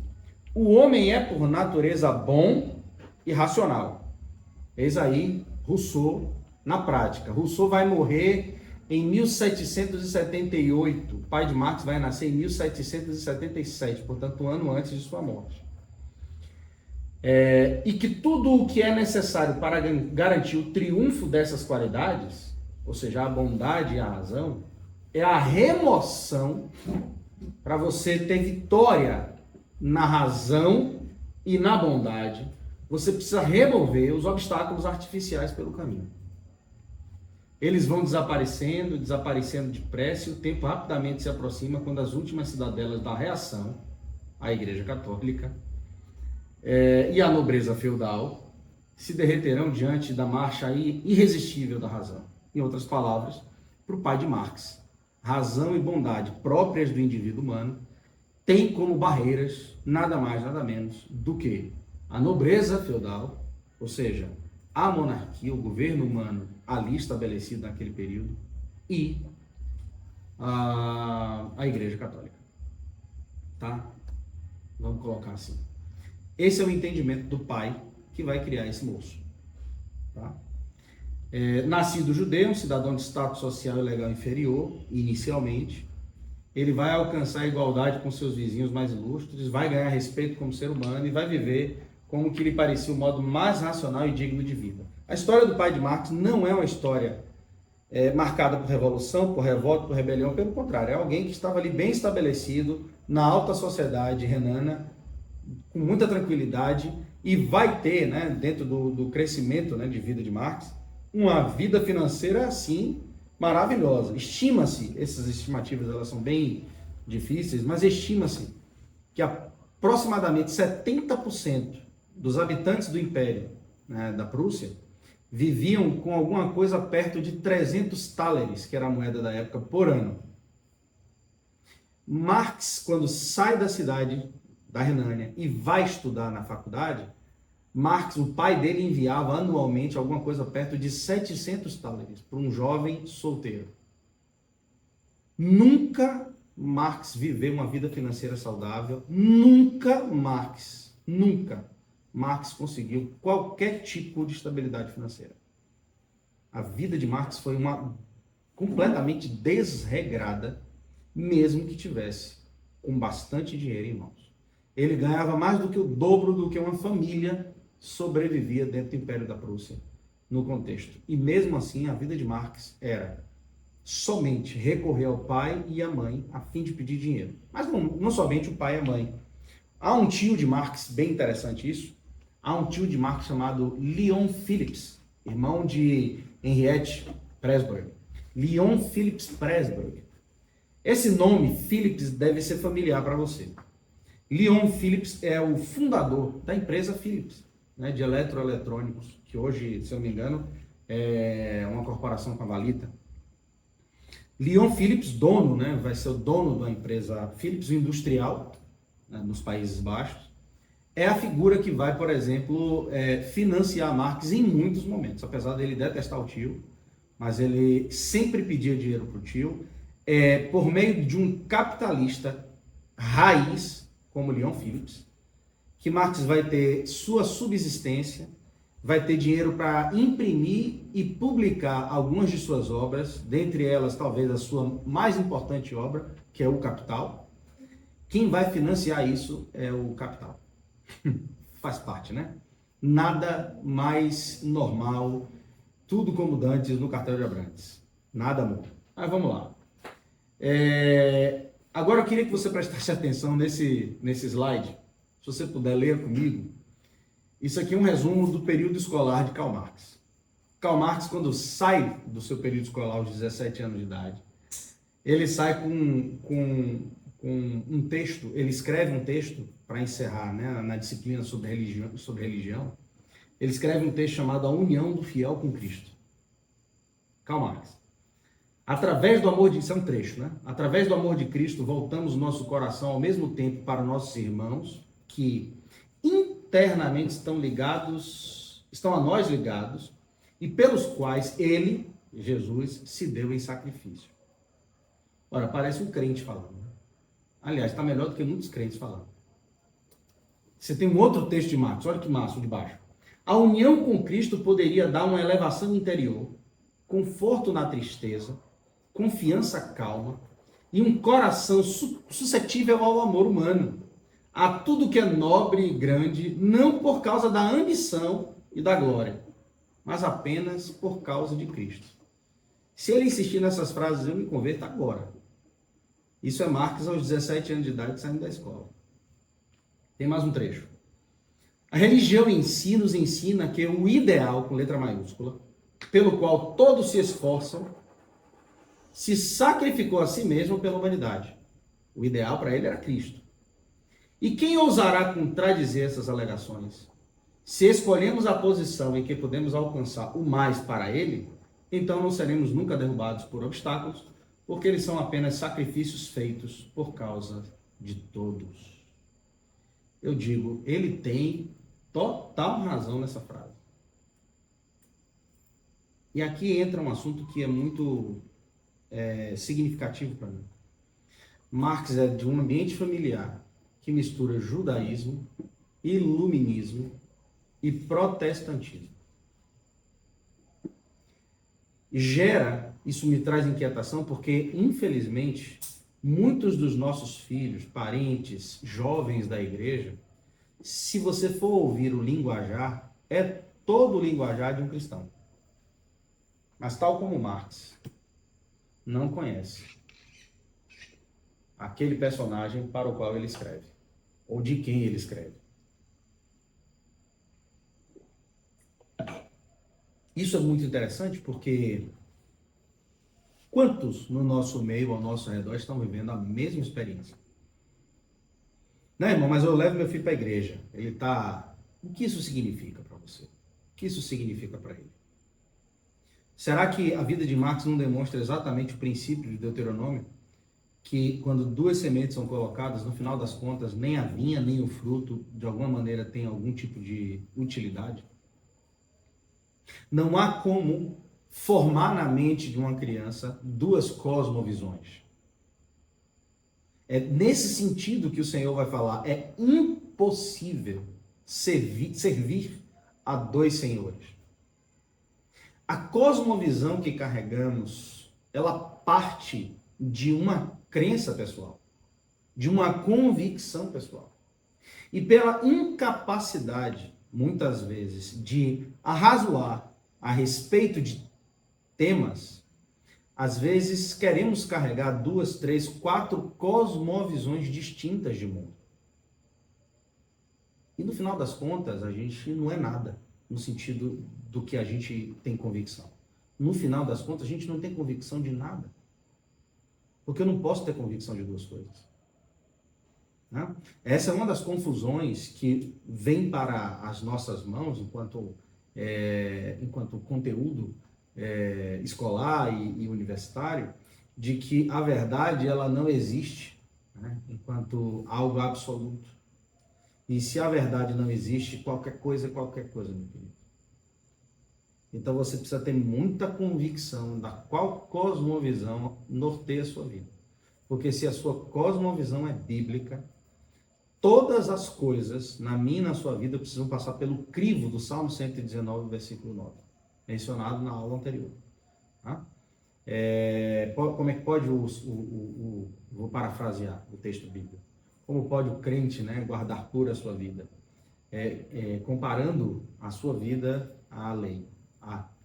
O homem é por natureza bom e racional. Eis aí Rousseau na prática. Rousseau vai morrer em 1778. O pai de Marx vai nascer em 1777, portanto, um ano antes de sua morte. E que tudo o que é necessário para garantir o triunfo dessas qualidades, ou seja, a bondade e a razão, é a remoção para você ter vitória na razão e na bondade. Você precisa remover os obstáculos artificiais pelo caminho. Eles vão desaparecendo depressa, e o tempo rapidamente se aproxima quando as últimas cidadelas da reação, a Igreja Católica, e a nobreza feudal se derreterão diante da marcha irresistível da razão. Em outras palavras, para o pai de Marx, razão e bondade próprias do indivíduo humano têm como barreiras nada mais, nada menos do que a nobreza feudal, ou seja, a monarquia, o governo humano ali estabelecido naquele período, e a Igreja Católica. Tá? Vamos colocar assim. Esse é o entendimento do pai que vai criar esse moço. Tá? Nascido judeu, um cidadão de status social e legal inferior, inicialmente, ele vai alcançar a igualdade com seus vizinhos mais ilustres, vai ganhar respeito como ser humano e vai viver como que lhe parecia o modo mais racional e digno de vida. A história do pai de Marx não é uma história marcada por revolução, por revolta, por rebelião, pelo contrário, é alguém que estava ali bem estabelecido na alta sociedade renana, com muita tranquilidade, e vai ter, né, dentro do crescimento, né, de vida de Marx, uma vida financeira assim maravilhosa. Estima-se, essas estimativas elas são bem difíceis, mas estima-se que aproximadamente 70% dos habitantes do Império, né, da Prússia, viviam com alguma coisa perto de 300 thalers, que era a moeda da época, por ano. Marx, quando sai da cidade da Renânia e vai estudar na faculdade, Marx, o pai dele, enviava anualmente alguma coisa perto de 700 thalers para um jovem solteiro. Nunca Marx viveu uma vida financeira saudável, nunca Marx conseguiu qualquer tipo de estabilidade financeira. A vida de Marx foi completamente desregrada, mesmo que tivesse com bastante dinheiro em mãos. Ele ganhava mais do que o dobro do que uma família sobrevivia dentro do Império da Prússia, no contexto. E mesmo assim, a vida de Marx era somente recorrer ao pai e à mãe a fim de pedir dinheiro. Mas não somente o pai e a mãe. Há um tio de Marx, bem interessante isso, há um tio de Marx chamado Leon Phillips, irmão de Henriette Pressburg. Leon Phillips Pressburg. Esse nome, Phillips, deve ser familiar para você. Leon Phillips é o fundador da empresa Philips, né, de eletroeletrônicos, que hoje, se eu não me engano, é uma corporação com a Valita. Leon Phillips, dono, né, vai ser o dono da empresa Philips Industrial, né, nos Países Baixos, é a figura que vai, por exemplo, financiar Marx em muitos momentos, apesar dele detestar o tio, mas ele sempre pedia dinheiro para o tio, por meio de um capitalista raiz, como Leon Phillips, que Marx vai ter sua subsistência, vai ter dinheiro para imprimir e publicar algumas de suas obras, dentre elas talvez a sua mais importante obra, que é o Capital. Quem vai financiar isso é o Capital. Faz parte, né? Nada mais normal, tudo como dantes no cartel de Abrantes. Nada muda. Mas vamos lá. Agora eu queria que você prestasse atenção nesse slide. Se você puder ler comigo. Isso aqui é um resumo do período escolar de Karl Marx. Karl Marx, quando sai do seu período escolar aos 17 anos de idade, ele sai com um texto, ele escreve um texto para encerrar, né, na disciplina sobre religião. Ele escreve um texto chamado A União do Fiel com Cristo. Karl Marx. Através do amor de... Isso é um trecho, né? Através do amor de Cristo, voltamos o nosso coração ao mesmo tempo para nossos irmãos que internamente estão a nós ligados e pelos quais ele, Jesus, se deu em sacrifício. Ora, parece um crente falando. Né? Aliás, está melhor do que muitos crentes falando. Você tem um outro texto de Marx, olha que massa, de baixo. A união com Cristo poderia dar uma elevação interior, conforto na tristeza, confiança calma e um coração suscetível ao amor humano, a tudo que é nobre e grande, não por causa da ambição e da glória, mas apenas por causa de Cristo. Se ele insistir nessas frases, eu me converto agora. Isso é Marx aos 17 anos de idade, saindo da escola. Tem mais um trecho. A religião em si nos ensina que o ideal, com letra maiúscula, pelo qual todos se esforçam, se sacrificou a si mesmo pela humanidade. O ideal para ele era Cristo. E quem ousará contradizer essas alegações? Se escolhemos a posição em que podemos alcançar o mais para ele, então não seremos nunca derrubados por obstáculos, porque eles são apenas sacrifícios feitos por causa de todos. Eu digo, ele tem total razão nessa frase. E aqui entra um assunto que é muito significativo para mim. Marx é de um ambiente familiar que mistura judaísmo, iluminismo e protestantismo. Isso me traz inquietação porque, infelizmente, muitos dos nossos filhos, parentes, jovens da igreja, se você for ouvir o linguajar, é todo o linguajar de um cristão. Mas tal como Marx, não conhece aquele personagem para o qual ele escreve, ou de quem ele escreve. Isso é muito interessante porque quantos no nosso meio, ao nosso redor, estão vivendo a mesma experiência? Não, irmão, mas eu levo meu filho para a igreja. Ele está... O que isso significa para você? O que isso significa para ele? Será que a vida de Marx não demonstra exatamente o princípio de Deuteronômio? Que quando duas sementes são colocadas, no final das contas, nem a vinha, nem o fruto, de alguma maneira, tem algum tipo de utilidade? Não há como formar na mente de uma criança duas cosmovisões. É nesse sentido que o Senhor vai falar, é impossível servir a dois senhores. A cosmovisão que carregamos, ela parte de uma crença pessoal, de uma convicção pessoal. E pela incapacidade, muitas vezes, de arrazoar a respeito de temas, às vezes queremos carregar 2, 3, 4 cosmovisões distintas de mundo. E no final das contas, a gente não é nada, no sentido do que a gente tem convicção. No final das contas, a gente não tem convicção de nada. Porque eu não posso ter convicção de duas coisas. Né? Essa é uma das confusões que vem para as nossas mãos enquanto conteúdo escolar e universitário, de que a verdade ela não existe. né? Enquanto algo absoluto. E se a verdade não existe, qualquer coisa é qualquer coisa, meu querido. Então você precisa ter muita convicção da qual cosmovisão norteia a sua vida. Porque se a sua cosmovisão é bíblica, todas as coisas na minha e na sua vida precisam passar pelo crivo do Salmo 119, versículo 9, mencionado na aula anterior. Tá? Como é que pode vou parafrasear o texto bíblico, como pode o crente, né, guardar pura a sua vida? Comparando a sua vida à lei,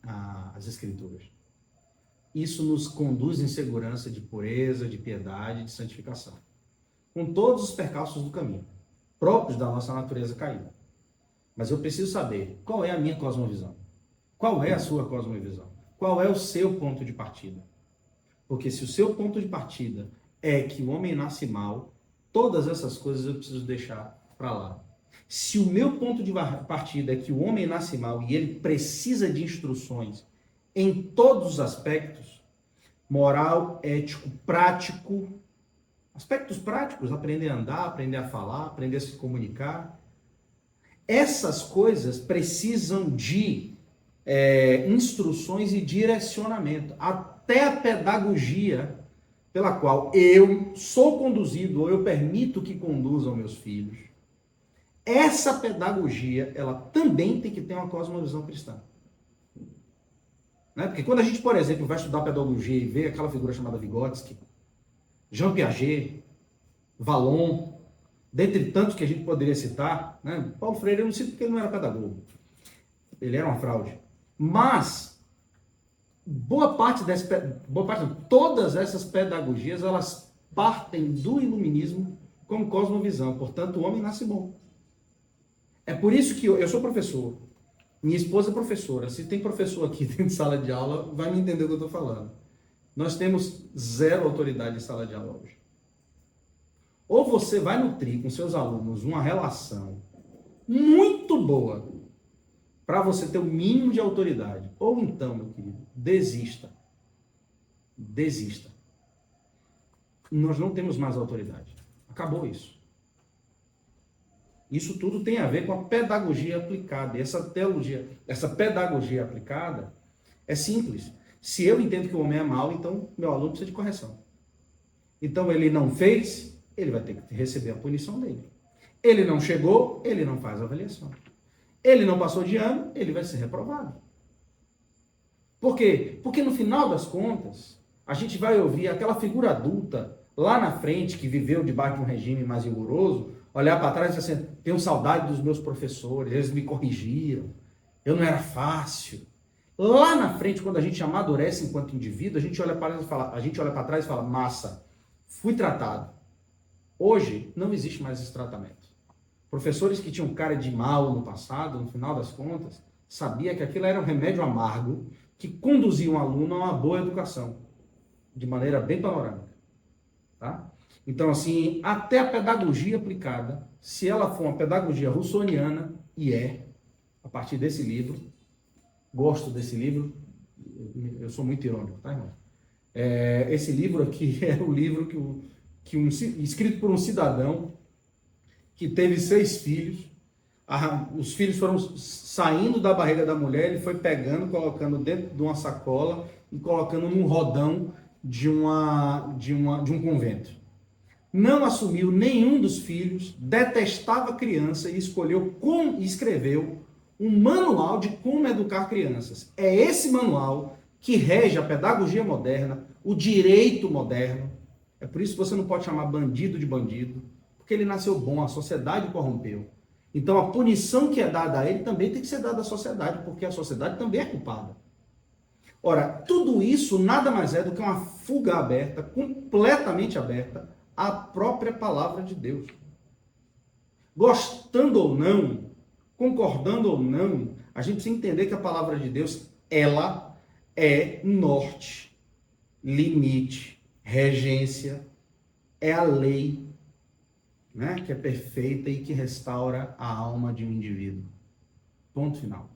às escrituras. Isso nos conduz em segurança de pureza, de piedade, de santificação. Com todos os percalços do caminho, próprios da nossa natureza caída. Mas eu preciso saber qual é a minha cosmovisão. Qual é a sua cosmovisão? Qual é o seu ponto de partida? Porque se o seu ponto de partida é que o homem nasce mal, todas essas coisas eu preciso deixar para lá. Se o meu ponto de partida é que o homem nasce mal e ele precisa de instruções em todos os aspectos, moral, ético, prático, aspectos práticos, aprender a andar, aprender a falar, aprender a se comunicar, essas coisas precisam de instruções e direcionamento, até a pedagogia pela qual eu sou conduzido ou eu permito que conduzam meus filhos. Essa pedagogia, ela também tem que ter uma cosmovisão cristã. Né? Porque quando a gente, por exemplo, vai estudar pedagogia e vê aquela figura chamada Vygotsky, Jean Piaget, Vallon, dentre tantos que a gente poderia citar, né? Paulo Freire eu não cito porque ele não era pedagogo. Ele era uma fraude. Mas, todas essas pedagogias, elas partem do iluminismo como cosmovisão. Portanto, o homem nasce bom. É por isso que eu sou professor. Minha esposa é professora. Se tem professor aqui dentro de sala de aula, vai me entender o que eu estou falando. Nós temos zero autoridade em sala de aula hoje. Ou você vai nutrir com seus alunos uma relação muito boa para você ter o mínimo de autoridade. Ou então, meu querido, desista. Desista. Nós não temos mais autoridade. Acabou isso. Isso tudo tem a ver com a pedagogia aplicada. E essa pedagogia aplicada é simples. Se eu entendo que o homem é mau, então meu aluno precisa de correção. Então ele não fez, ele vai ter que receber a punição dele. Ele não chegou, ele não faz a avaliação. Ele não passou de ano, ele vai ser reprovado. Por quê? Porque no final das contas, a gente vai ouvir aquela figura adulta lá na frente, que viveu debaixo de um regime mais rigoroso, olhar para trás e dizer assim, tenho saudade dos meus professores, eles me corrigiram, eu não era fácil. Lá na frente, quando a gente amadurece enquanto indivíduo, a gente olha para trás e fala, massa, fui tratado. Hoje, não existe mais esse tratamento. Professores que tinham cara de mal no passado, no final das contas, sabia que aquilo era um remédio amargo que conduzia um aluno a uma boa educação, de maneira bem panorâmica. Tá? Então, assim, até a pedagogia aplicada, se ela for uma pedagogia russoniana, e a partir desse livro, gosto desse livro, eu sou muito irônico, tá, irmão? Esse livro aqui é o livro escrito por um cidadão que teve 6 filhos, os filhos foram saindo da barriga da mulher, ele foi pegando, colocando dentro de uma sacola e colocando num rodão de um convento. Não assumiu nenhum dos filhos, detestava a criança e escreveu um manual de como educar crianças. É esse manual que rege a pedagogia moderna, o direito moderno. É por isso que você não pode chamar bandido de bandido, porque ele nasceu bom, a sociedade corrompeu. Então a punição que é dada a ele também tem que ser dada à sociedade, porque a sociedade também é culpada. Ora, tudo isso nada mais é do que uma fuga aberta, completamente aberta, à própria palavra de Deus. Gostando ou não, concordando ou não, a gente precisa entender que a palavra de Deus, ela é norte, limite, regência, é a lei, né, que é perfeita e que restaura a alma de um indivíduo. Ponto final.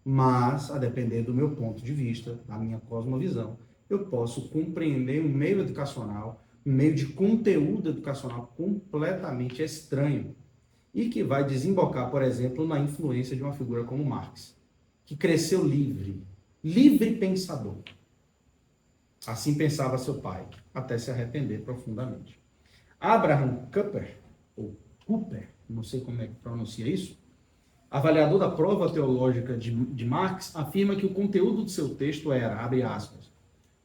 Mas, a depender do meu ponto de vista, da minha cosmovisão, eu posso compreender um meio educacional, um meio de conteúdo educacional completamente estranho e que vai desembocar, por exemplo, na influência de uma figura como Marx, que cresceu livre pensador. Assim pensava seu pai, até se arrepender profundamente. Abraham Kuyper, ou Cooper, não sei como é que pronuncia isso, avaliador da prova teológica de Marx, afirma que o conteúdo do seu texto era, abre aspas,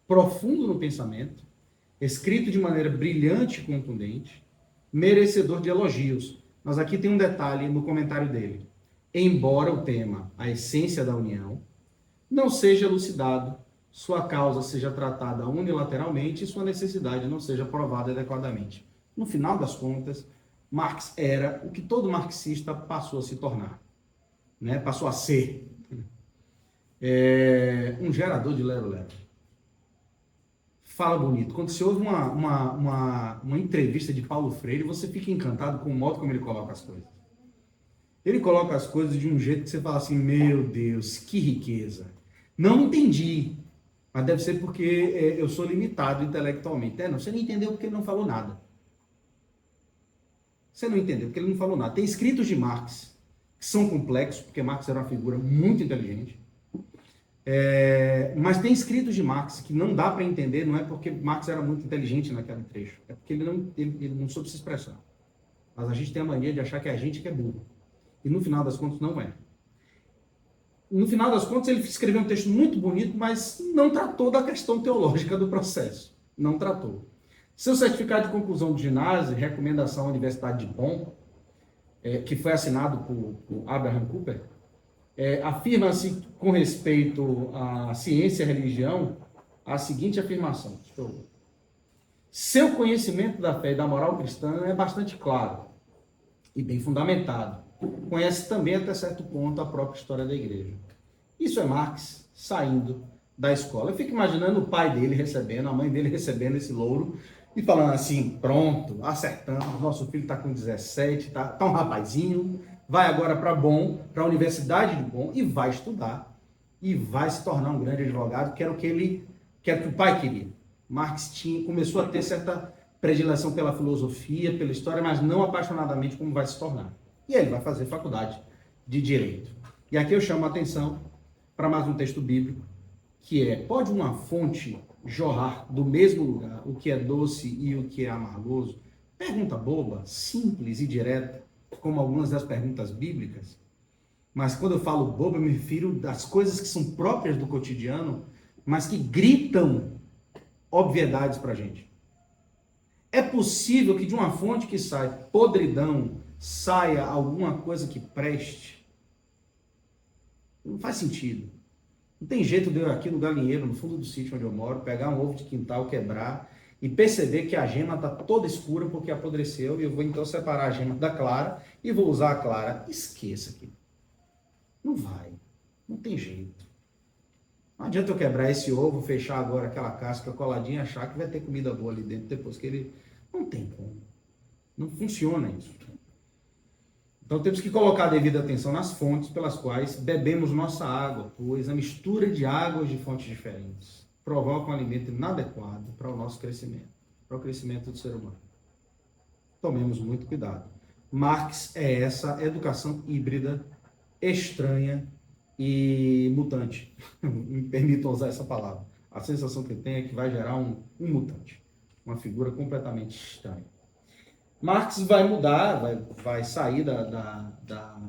profundo no pensamento, escrito de maneira brilhante e contundente, merecedor de elogios. Mas aqui tem um detalhe no comentário dele. Embora o tema, a essência da união, não seja elucidado, sua causa seja tratada unilateralmente e sua necessidade não seja provada adequadamente. No final das contas, Marx era o que todo marxista passou a se tornar, né? Passou a ser um gerador de lero-lero. Fala bonito. Quando você ouve uma entrevista de Paulo Freire, você fica encantado com o modo como ele coloca as coisas. Ele coloca as coisas de um jeito que você fala assim, meu Deus, que riqueza. Não entendi, mas deve ser porque eu sou limitado intelectualmente. Não, você não entendeu porque ele não falou nada. Você não entendeu porque ele não falou nada. Tem escritos de Marx que são complexos, porque Marx era uma figura muito inteligente. Mas tem escritos de Marx que não dá para entender, não é porque Marx era muito inteligente naquele trecho, é porque ele não soube se expressar. Mas a gente tem a mania de achar que é a gente que é burro. E no final das contas não é. No final das contas ele escreveu um texto muito bonito, mas não tratou da questão teológica do processo. Não tratou. Seu certificado de conclusão de ginásio, recomendação à Universidade de Bonn, que foi assinado por Abraham Kuyper, afirma-se com respeito à ciência e à religião a seguinte afirmação. Seu conhecimento da fé e da moral cristã é bastante claro e bem fundamentado. Conhece também até certo ponto a própria história da igreja. Isso é Marx saindo da escola. Eu fico imaginando o pai dele recebendo, a mãe dele recebendo esse louro e falando assim, pronto, acertamos, nosso filho está com 17, tá um rapazinho, vai agora para Bonn, para a Universidade de Bonn, e vai estudar, e vai se tornar um grande advogado, que era o que o pai queria. Marx começou a ter certa predileção pela filosofia, pela história, mas não apaixonadamente como vai se tornar. E aí ele vai fazer faculdade de Direito. E aqui eu chamo a atenção para mais um texto bíblico, que pode uma fonte jorrar do mesmo lugar o que é doce e o que é amargoso? Pergunta boba, simples e direta, como algumas das perguntas bíblicas. Mas quando eu falo boba, eu me refiro das coisas que são próprias do cotidiano, mas que gritam obviedades para a gente. É possível que de uma fonte que sai podridão, saia alguma coisa que preste? Não faz sentido. Não tem jeito de eu aqui no galinheiro, no fundo do sítio onde eu moro, pegar um ovo de quintal, quebrar e perceber que a gema está toda escura porque apodreceu e eu vou então separar a gema da clara e vou usar a clara. Esqueça aqui. Não vai. Não tem jeito. Não adianta eu quebrar esse ovo, fechar agora aquela casca coladinha e achar que vai ter comida boa ali dentro depois que ele... Não tem como. Não funciona isso. Então temos que colocar a devida atenção nas fontes pelas quais bebemos nossa água, pois a mistura de águas de fontes diferentes provoca um alimento inadequado para o nosso crescimento, para o crescimento do ser humano. Tomemos muito cuidado. Marx é essa educação híbrida, estranha e mutante. Me permitam usar essa palavra. A sensação que eu tenho é que vai gerar um mutante, uma figura completamente estranha. Marx vai mudar, vai sair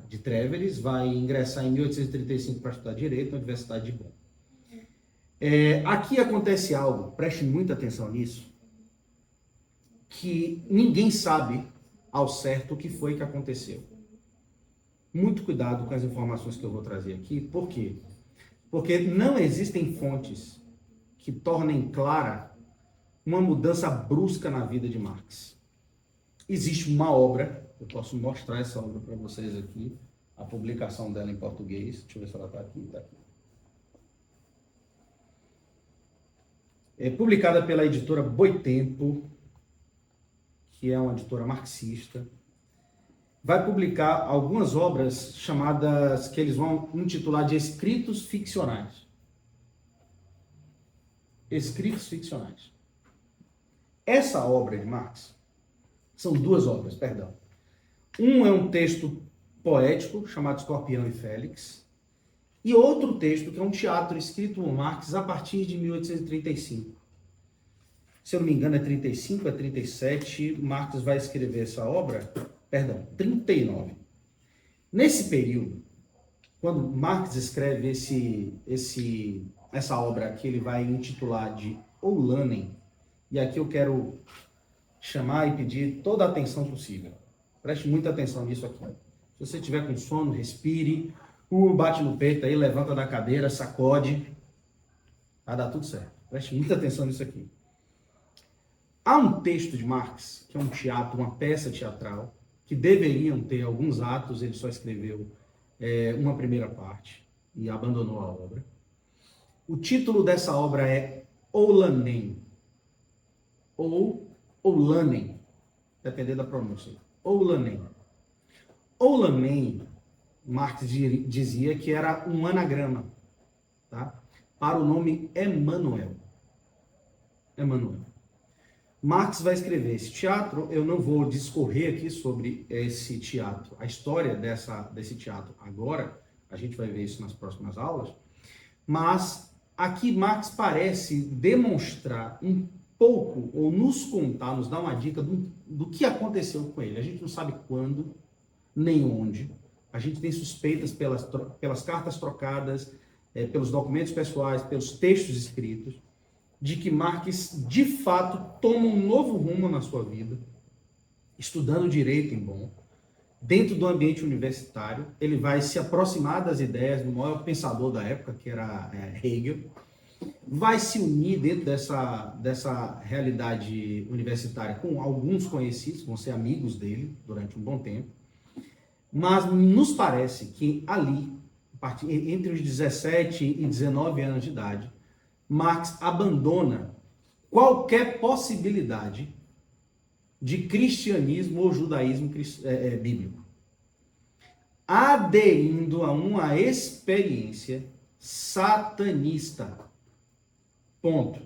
de Trèveris, vai ingressar em 1835 para estudar Direito na Universidade de Bonn. Aqui acontece algo, preste muita atenção nisso, que ninguém sabe ao certo o que foi que aconteceu. Muito cuidado com as informações que eu vou trazer aqui. Por quê? Porque não existem fontes que tornem clara uma mudança brusca na vida de Marx. Existe uma obra, eu posso mostrar essa obra para vocês aqui, a publicação dela em português. Deixa eu ver se ela está aqui. Está aqui. É publicada pela editora Boitempo, que é uma editora marxista. Vai publicar algumas obras chamadas, que eles vão intitular de escritos ficcionais. Escritos ficcionais. Essa obra de Marx, são duas obras, perdão. Um é um texto poético, chamado Escorpião e Félix, e outro texto, que é um teatro escrito por Marx a partir de 1835. Se eu não me engano, é 35, é 37, Marx vai escrever essa obra, perdão, 39. Nesse período, quando Marx escreve essa obra que ele vai intitular de Oulanen, e aqui eu quero chamar e pedir toda a atenção possível. Preste muita atenção nisso aqui. Se você tiver com sono, respire, bate no peito aí, levanta da cadeira, sacode, vai dar tudo certo. Preste muita atenção nisso aqui. Há um texto de Marx, que é um teatro, uma peça teatral, que deveriam ter alguns atos, ele só escreveu uma primeira parte e abandonou a obra. O título dessa obra é Oulanen, ou Oulanen, dependendo da pronúncia. Oulanen. Oulanen, Marx dizia que era um anagrama, tá? Para o nome Emmanuel. Emmanuel. Marx vai escrever esse teatro, eu não vou discorrer aqui sobre esse teatro, a história desse teatro agora, a gente vai ver isso nas próximas aulas, mas aqui Marx parece demonstrar um pouco, ou nos contar, nos dar uma dica do que aconteceu com ele. A gente não sabe quando, nem onde, a gente tem suspeitas pelas cartas trocadas, pelos documentos pessoais, pelos textos escritos, de que Marx, de fato, toma um novo rumo na sua vida, estudando direito em Bonn, dentro do ambiente universitário, ele vai se aproximar das ideias do maior pensador da época, que era Hegel, vai se unir dentro dessa realidade universitária com alguns conhecidos, vão ser amigos dele durante um bom tempo, mas nos parece que ali, entre os 17 e 19 anos de idade, Marx abandona qualquer possibilidade de cristianismo ou judaísmo bíblico, aderindo a uma experiência satanista. Ponto.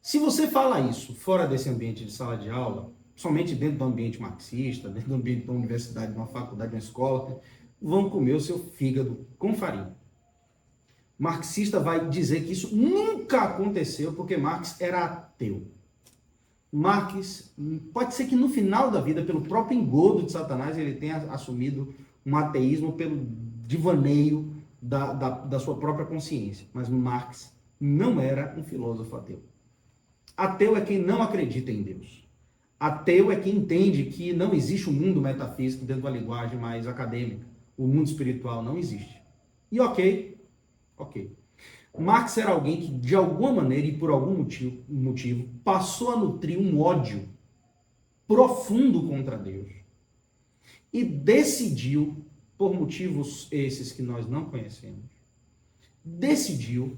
Se você fala isso fora desse ambiente de sala de aula, somente dentro do ambiente marxista, dentro do ambiente de uma universidade, de uma faculdade, de uma escola, vão comer o seu fígado com farinha. Marxista vai dizer que isso nunca aconteceu porque Marx era ateu. Marx, pode ser que no final da vida, pelo próprio engodo de Satanás, ele tenha assumido um ateísmo pelo divaneio da sua própria consciência. Mas Marx não era um filósofo ateu. Ateu é quem não acredita em Deus. Ateu é quem entende que não existe um mundo metafísico dentro da linguagem mais acadêmica. O mundo espiritual não existe. E ok. Marx era alguém que, de alguma maneira e por algum motivo, passou a nutrir um ódio profundo contra Deus e decidiu, por motivos esses que nós não conhecemos, decidiu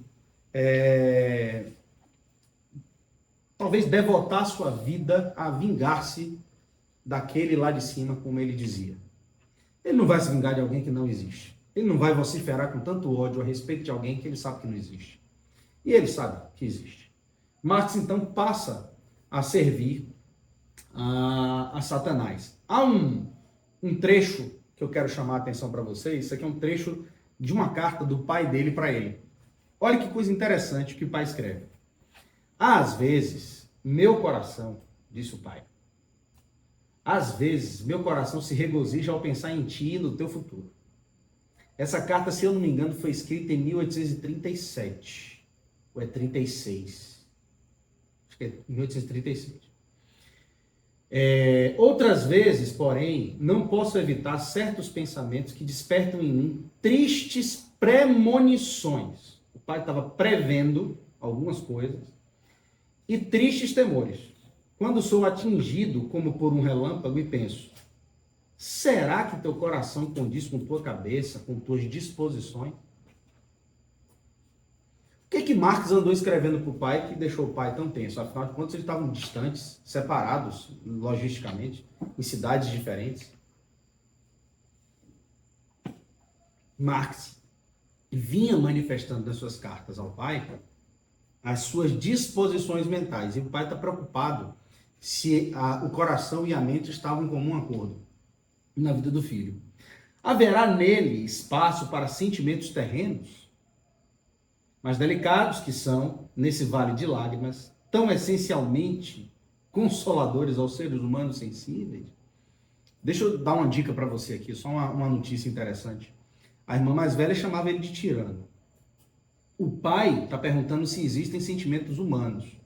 talvez devotar sua vida a vingar-se daquele lá de cima, como ele dizia. Ele não vai se vingar de alguém que não existe. Ele não vai vociferar com tanto ódio a respeito de alguém que ele sabe que não existe. E ele sabe que existe. Marx, então, passa a servir a Satanás. Há um trecho que eu quero chamar a atenção para vocês. Isso aqui é um trecho de uma carta do pai dele para ele. Olha que coisa interessante que o pai escreve. Às vezes, meu coração, disse o pai, às vezes, meu coração se regozija ao pensar em ti e no teu futuro. Essa carta, se eu não me engano, foi escrita em 1837, ou é 36, acho que é 1836. Outras vezes, porém, não posso evitar certos pensamentos que despertam em mim tristes premonições. O pai estava prevendo algumas coisas e tristes temores. Quando sou atingido como por um relâmpago e penso, será que teu coração condiz com tua cabeça, com tuas disposições? O que Marx andou escrevendo para o pai que deixou o pai tão tenso? Afinal de contas, eles estavam distantes, separados, logisticamente, em cidades diferentes. Marx vinha manifestando nas suas cartas ao pai as suas disposições mentais. E o pai está preocupado se o coração e a mente estavam em comum acordo na vida do filho. Haverá nele espaço para sentimentos terrenos, mas delicados que são, nesse vale de lágrimas, tão essencialmente consoladores aos seres humanos sensíveis? Deixa eu dar uma dica para você aqui, só uma notícia interessante. A irmã mais velha chamava ele de tirano. O pai está perguntando se existem sentimentos humanos.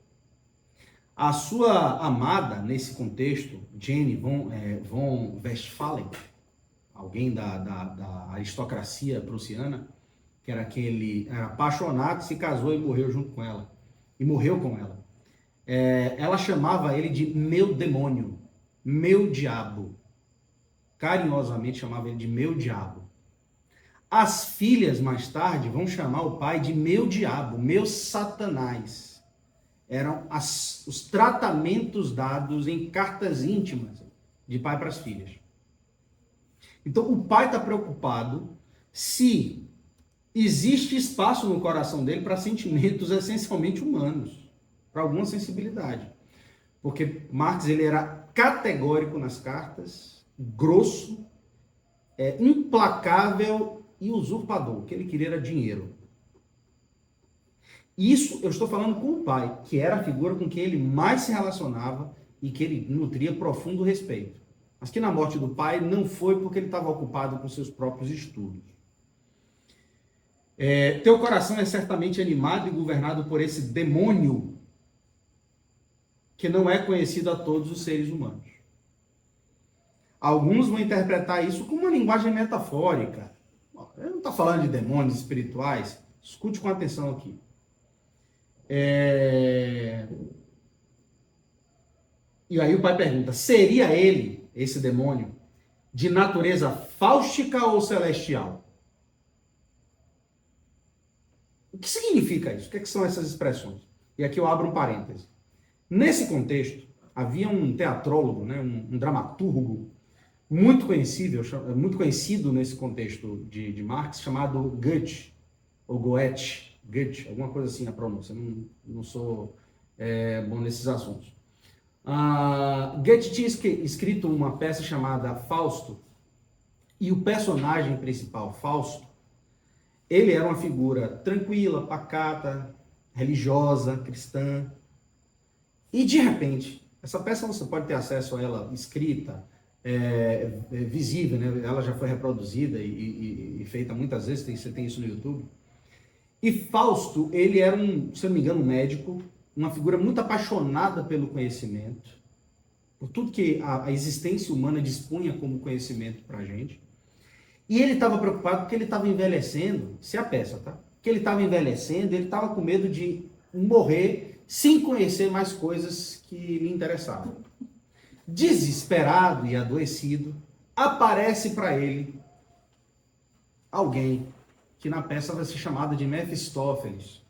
A sua amada, nesse contexto, Jenny von Westphalen, alguém da aristocracia prussiana, que era apaixonado, se casou e morreu junto com ela. E morreu com ela. Ela chamava ele de meu demônio, meu diabo. Carinhosamente chamava ele de meu diabo. As filhas, mais tarde, vão chamar o pai de meu diabo, meu satanás. Eram os tratamentos dados em cartas íntimas de pai para as filhas. Então, o pai está preocupado se existe espaço no coração dele para sentimentos essencialmente humanos, para alguma sensibilidade. Porque Marx ele era categórico nas cartas, grosso, implacável e usurpador. O que ele queria era dinheiro. Isso eu estou falando com o pai, que era a figura com quem ele mais se relacionava e que ele nutria profundo respeito. Mas que na morte do pai não foi porque ele estava ocupado com seus próprios estudos. Teu coração é certamente animado e governado por esse demônio que não é conhecido a todos os seres humanos. Alguns vão interpretar isso como uma linguagem metafórica. Eu não estou falando de demônios espirituais. Escute com atenção aqui. E aí o pai pergunta, seria ele, esse demônio, de natureza fáustica ou celestial? O que significa isso? O que são essas expressões? E aqui eu abro um parêntese. Nesse contexto, havia um teatrólogo, né, um dramaturgo, muito conhecido nesse contexto de Marx, chamado Goethe, ou Goethe, alguma coisa assim a pronúncia, não sou bom nesses assuntos. Goethe tinha escrito uma peça chamada Fausto, e o personagem principal, Fausto, ele era uma figura tranquila, pacata, religiosa, cristã, e de repente, essa peça você pode ter acesso a ela escrita, visível, né? Ela já foi reproduzida e feita muitas vezes, você tem isso no YouTube. E Fausto, ele era se eu não me engano, um médico, uma figura muito apaixonada pelo conhecimento, por tudo que a existência humana dispunha como conhecimento para a gente. E ele estava preocupado porque ele estava envelhecendo, se a peça, tá? Que ele estava envelhecendo, ele estava com medo de morrer sem conhecer mais coisas que lhe interessavam. Desesperado e adoecido, aparece para ele alguém que na peça vai ser chamada de Mefistófeles.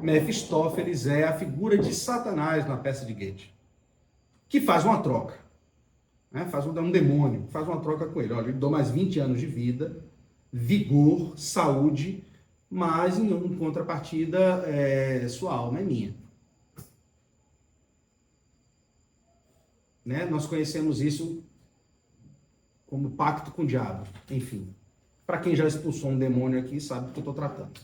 Mefistófeles é a figura de Satanás na peça de Goethe, que faz uma troca, né? Faz um demônio, faz uma troca com ele. Olha, eu dou mais 20 anos de vida, vigor, saúde, mas em contrapartida, sua alma é minha. Né? Nós conhecemos isso como pacto com o diabo, enfim. Para quem já expulsou um demônio aqui, sabe do que eu estou tratando.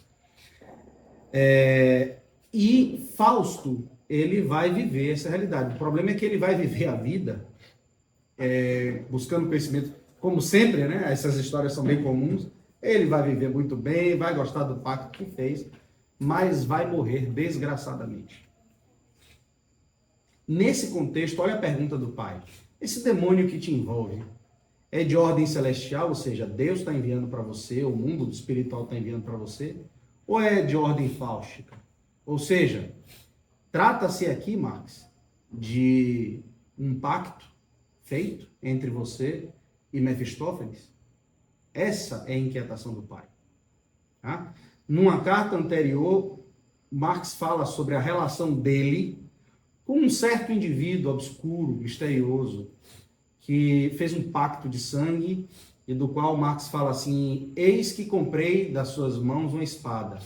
E Fausto, ele vai viver essa realidade. O problema é que ele vai viver a vida buscando conhecimento, como sempre, né? Essas histórias são bem comuns. Ele vai viver muito bem, vai gostar do pacto que fez, mas vai morrer desgraçadamente. Nesse contexto, olha a pergunta do pai. Esse demônio que te envolve é de ordem celestial, ou seja, Deus está enviando para você, o mundo espiritual está enviando para você, ou é de ordem fáustica? Ou seja, trata-se aqui, Marx, de um pacto feito entre você e Mefistófeles? Essa é a inquietação do pai. Tá? Numa carta anterior, Marx fala sobre a relação dele com um certo indivíduo obscuro, misterioso, que fez um pacto de sangue e do qual Marx fala assim, eis que comprei das suas mãos uma espada.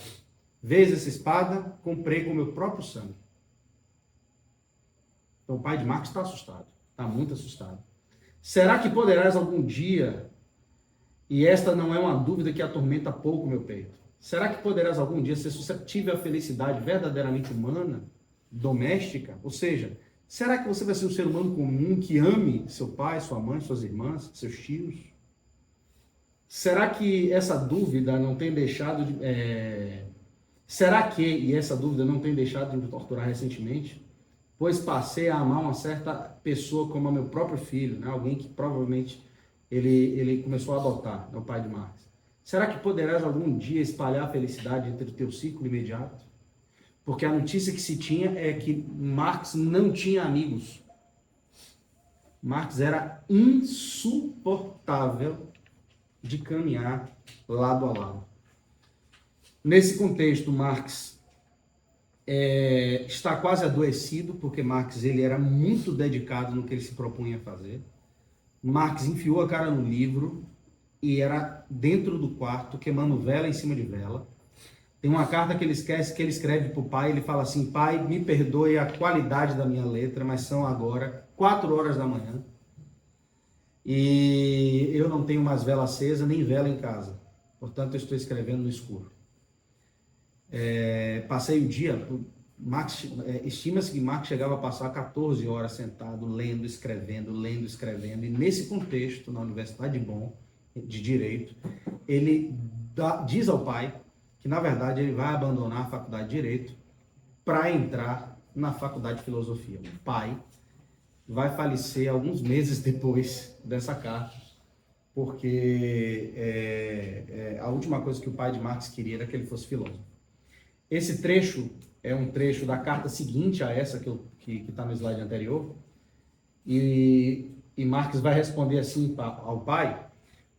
Vês essa espada? Comprei com meu próprio sangue. Então o pai de Marx está assustado, está muito assustado. Será que poderás algum dia, e esta não é uma dúvida que atormenta pouco meu peito, será que poderás algum dia ser suscetível à felicidade verdadeiramente humana, doméstica? Ou seja, será que você vai ser um ser humano comum que ame seu pai, sua mãe, suas irmãs, seus tios? Será que essa dúvida não tem deixado de... Será que, e essa dúvida não tem deixado de me torturar recentemente? Pois passei a amar uma certa pessoa como a meu próprio filho, né? Alguém que provavelmente ele começou a adotar, é o pai de Marx. Será que poderás algum dia espalhar a felicidade entre o teu círculo imediato? Porque a notícia que se tinha é que Marx não tinha amigos. Marx era insuportável de caminhar lado a lado. Nesse contexto, Marx está quase adoecido, porque Marx ele era muito dedicado no que ele se propunha a fazer. Marx enfiou a cara no livro e era dentro do quarto, queimando vela em cima de vela. Tem uma carta que ele escreve para o pai, ele fala assim: pai, me perdoe a qualidade da minha letra, mas são agora 4 horas da manhã e eu não tenho mais vela acesa nem vela em casa, portanto eu estou escrevendo no escuro. Passei o dia, estima-se que Marx chegava a passar 14 horas sentado, lendo, escrevendo, e nesse contexto, na Universidade de Bonn, de Direito, ele diz ao pai que, na verdade, ele vai abandonar a Faculdade de Direito para entrar na Faculdade de Filosofia. O pai vai falecer alguns meses depois dessa carta, porque a última coisa que o pai de Marx queria era que ele fosse filósofo. Esse trecho é um trecho da carta seguinte a essa que está no slide anterior, e Marx vai responder assim ao pai,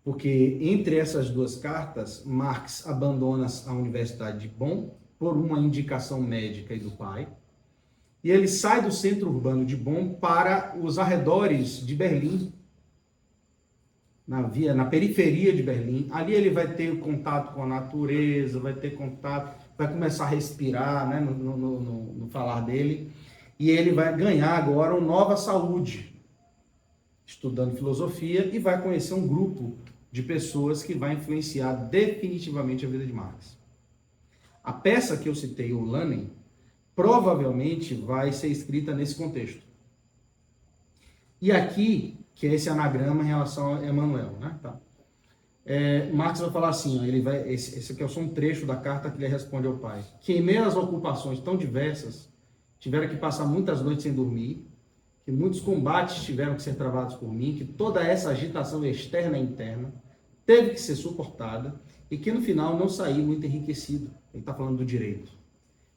porque entre essas duas cartas, Marx abandona a Universidade de Bonn por uma indicação médica e do pai, e ele sai do centro urbano de Bonn para os arredores de Berlim, na periferia de Berlim. Ali ele vai ter contato com a natureza, vai ter contato, vai começar a respirar, né, no falar dele, e ele vai ganhar agora uma nova saúde, estudando filosofia, e vai conhecer um grupo de pessoas que vai influenciar definitivamente a vida de Marx. A peça que eu citei, o Lenin, provavelmente vai ser escrita nesse contexto. E aqui, que é esse anagrama em relação a Emmanuel, né? Tá. Marx vai falar assim, ó, esse aqui é só um trecho da carta que ele responde ao pai, que em meio às ocupações tão diversas, tiveram que passar muitas noites sem dormir, que muitos combates tiveram que ser travados por mim, que toda essa agitação externa e interna teve que ser suportada, e que no final não saí muito enriquecido. Ele está falando do direito.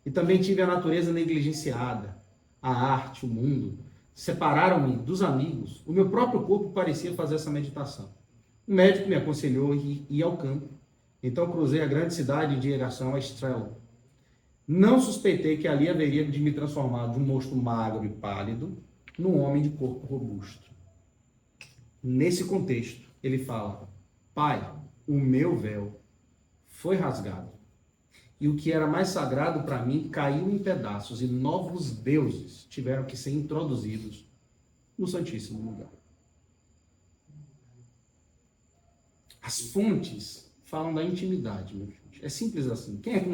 E também tive a natureza negligenciada, a arte, o mundo, separaram-me dos amigos. O meu próprio corpo parecia fazer essa meditação. O médico me aconselhou ir ao campo. Então cruzei a grande cidade em direção a Strelo. Não suspeitei que ali haveria de me transformar de um moço magro e pálido num homem de corpo robusto. Nesse contexto, ele fala: pai, o meu véu foi rasgado. E o que era mais sagrado para mim caiu em pedaços, e novos deuses tiveram que ser introduzidos no Santíssimo Lugar. As fontes falam da intimidade, meu gente. É simples assim. Quem é que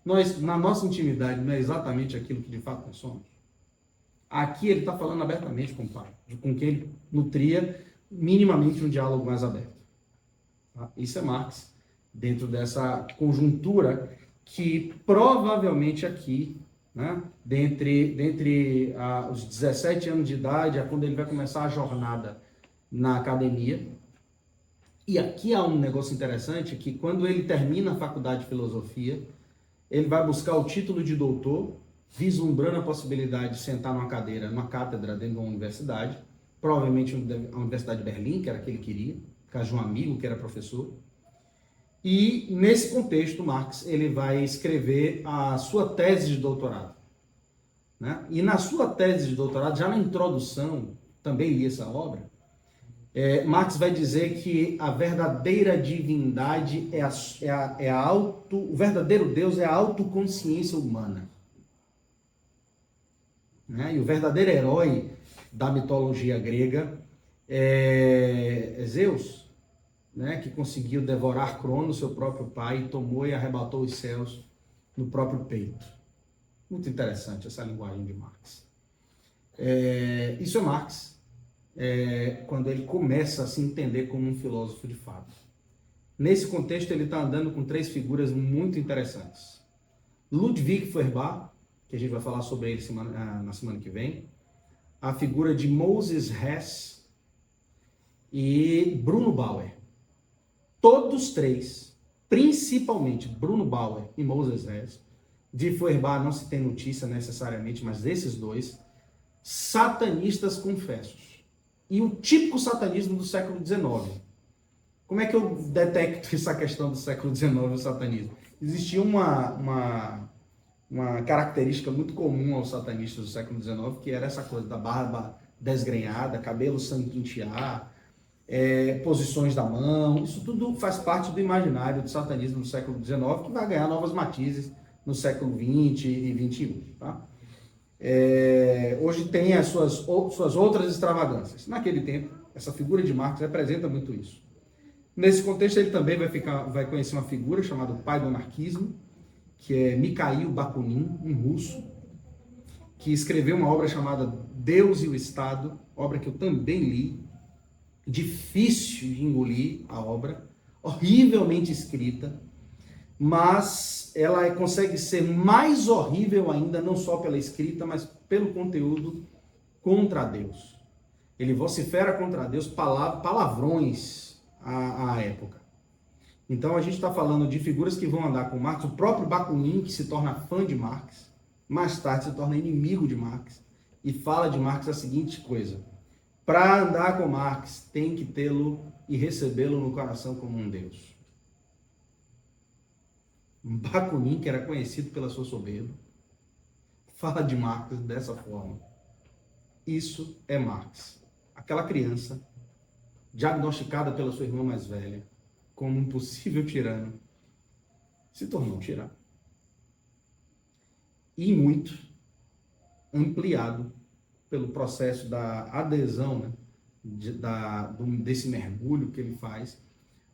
nós, na nossa intimidade, não é exatamente aquilo que de fato nós somos? Aqui ele está falando abertamente com o pai, com quem ele nutria minimamente um diálogo mais aberto. Tá? Isso é Marx, dentro dessa conjuntura que provavelmente aqui, né, dentre os 17 anos de idade, é quando ele vai começar a jornada na academia. E aqui há um negócio interessante, que quando ele termina a faculdade de filosofia, ele vai buscar o título de doutor, vislumbrando a possibilidade de sentar numa cadeira, numa cátedra dentro de uma universidade, provavelmente a Universidade de Berlim, que era a que ele queria, por causa de um amigo que era professor. E nesse contexto, Marx ele vai escrever a sua tese de doutorado. Né? E na sua tese de doutorado, já na introdução, também li essa obra, Marx vai dizer que a verdadeira divindade o verdadeiro Deus é a autoconsciência humana. Né? E o verdadeiro herói da mitologia grega é Zeus, né? Que conseguiu devorar Cronos, seu próprio pai, e tomou e arrebatou os céus no próprio peito. Muito interessante essa linguagem de Marx. Isso é Marx, quando ele começa a se entender como um filósofo de fato. Nesse contexto, ele está andando com 3 figuras muito interessantes. Ludwig Feuerbach, que a gente vai falar sobre ele na semana que vem, a figura de Moses Hess e Bruno Bauer. Todos 3, principalmente Bruno Bauer e Moses Hess, de Feuerbach não se tem notícia necessariamente, mas desses 2, satanistas confessos. E o típico satanismo do século XIX. Como é que eu detecto essa questão do século XIX e o satanismo? Existia uma característica muito comum aos satanistas do século XIX, que era essa coisa da barba desgrenhada, cabelo sem pentear, posições da mão. Isso tudo faz parte do imaginário do satanismo do século XIX, que vai ganhar novas matizes no século XX e XXI. Tá? Hoje tem as suas outras extravagâncias. Naquele tempo, essa figura de Marx representa muito isso. Nesse contexto, ele também vai conhecer uma figura chamada o pai do anarquismo, que é Mikhail Bakunin, um russo, que escreveu uma obra chamada Deus e o Estado, obra que eu também li, difícil de engolir a obra, horrivelmente escrita, mas ela consegue ser mais horrível ainda, não só pela escrita, mas pelo conteúdo, contra Deus. Ele vocifera contra Deus palavrões à época. Então a gente está falando de figuras que vão andar com Marx, o próprio Bakunin, que se torna fã de Marx, mais tarde se torna inimigo de Marx, e fala de Marx a seguinte coisa: para andar com Marx, tem que tê-lo e recebê-lo no coração como um Deus. Bakunin, que era conhecido pela sua soberba, fala de Marx dessa forma. Isso é Marx. Aquela criança, diagnosticada pela sua irmã mais velha como um possível tirano, se tornou um tirano. E muito ampliado pelo processo da adesão, né, desse mergulho que ele faz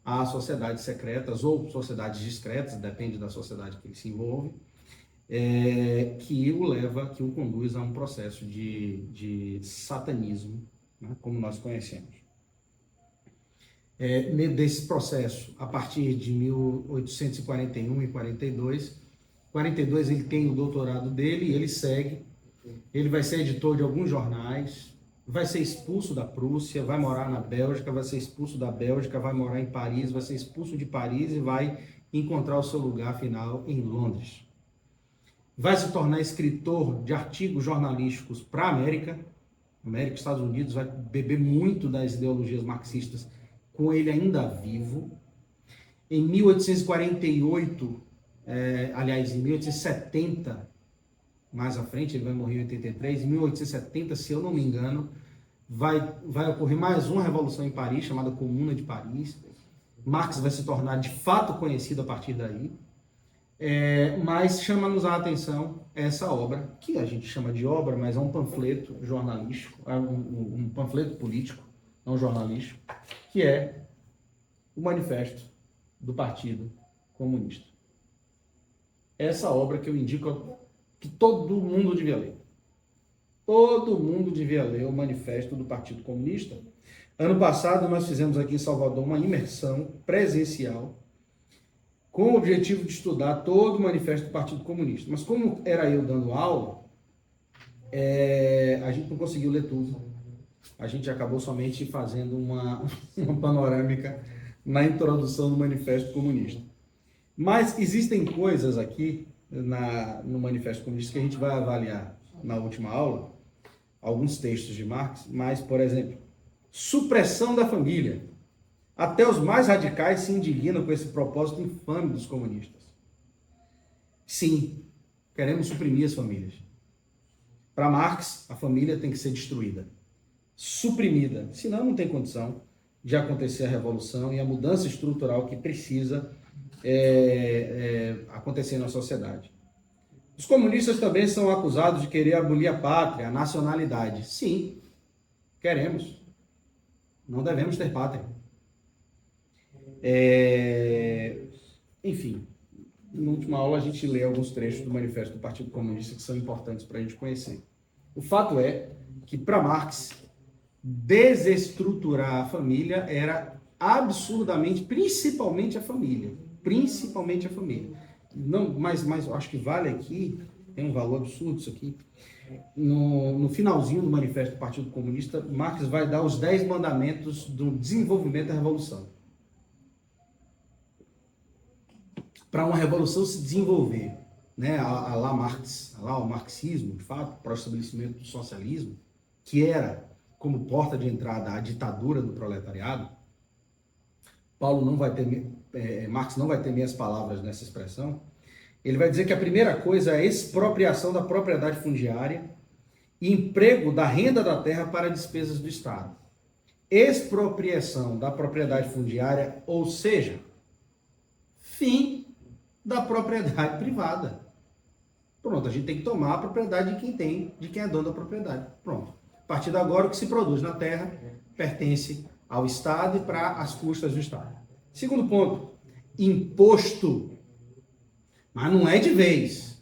a sociedades secretas ou sociedades discretas, depende da sociedade que ele se envolve, que o conduz a um processo de satanismo, né, como nós conhecemos. Desse processo, a partir de 1841 e 42, ele tem o doutorado dele, ele segue, ele vai ser editor de alguns jornais, vai ser expulso da Prússia, vai morar na Bélgica, vai ser expulso da Bélgica, vai morar em Paris, vai ser expulso de Paris e vai encontrar o seu lugar final em Londres. Vai se tornar escritor de artigos jornalísticos para a América e Estados Unidos, vai beber muito das ideologias marxistas com ele ainda vivo. Em 1848, em 1870, mais à frente, ele vai morrer em 83, em 1870, se eu não me engano, vai ocorrer mais uma revolução em Paris, chamada Comuna de Paris. Marx vai se tornar de fato conhecido a partir daí, mas chama-nos a atenção essa obra, que a gente chama de obra, mas é um panfleto jornalístico, um panfleto político, não jornalístico, que é o Manifesto do Partido Comunista. Essa obra que eu indico que todo mundo devia ler. Todo mundo devia ler o Manifesto do Partido Comunista. Ano passado nós fizemos aqui em Salvador uma imersão presencial com o objetivo de estudar todo o Manifesto do Partido Comunista. Mas como era eu dando aula, a gente não conseguiu ler tudo. A gente acabou somente fazendo uma panorâmica na introdução do Manifesto Comunista. Mas existem coisas aqui no Manifesto Comunista que a gente vai avaliar na última aula, alguns textos de Marx, mas, por exemplo, supressão da família. Até os mais radicais se indignam com esse propósito infame dos comunistas. Sim, queremos suprimir as famílias. Para Marx, a família tem que ser destruída, suprimida, senão não tem condição de acontecer a revolução e a mudança estrutural que precisa acontecer na sociedade. Os comunistas também são acusados de querer abolir a pátria, a nacionalidade. Sim, queremos. Não devemos ter pátria. Enfim, na última aula a gente lê alguns trechos do Manifesto do Partido Comunista que são importantes para a gente conhecer. O fato é que, para Marx, desestruturar a família era absurdamente, principalmente a família. Não, mas eu acho que vale aqui, tem um valor absurdo isso aqui. No finalzinho do Manifesto do Partido Comunista, Marx vai dar os 10 mandamentos do desenvolvimento da revolução. Para uma revolução se desenvolver, né, a lá Marx, a lá o marxismo, de fato, para o estabelecimento do socialismo, que era como porta de entrada a ditadura do proletariado, Marx não vai ter minhas palavras nessa expressão. Ele vai dizer que a primeira coisa é a expropriação da propriedade fundiária e emprego da renda da terra para despesas do Estado. Expropriação da propriedade fundiária, ou seja, fim da propriedade privada. Pronto, a gente tem que tomar a propriedade de quem é dono da propriedade. Pronto. A partir de agora, o que se produz na terra pertence ao Estado e para as custas do Estado. Segundo ponto, imposto. Mas não é de vez.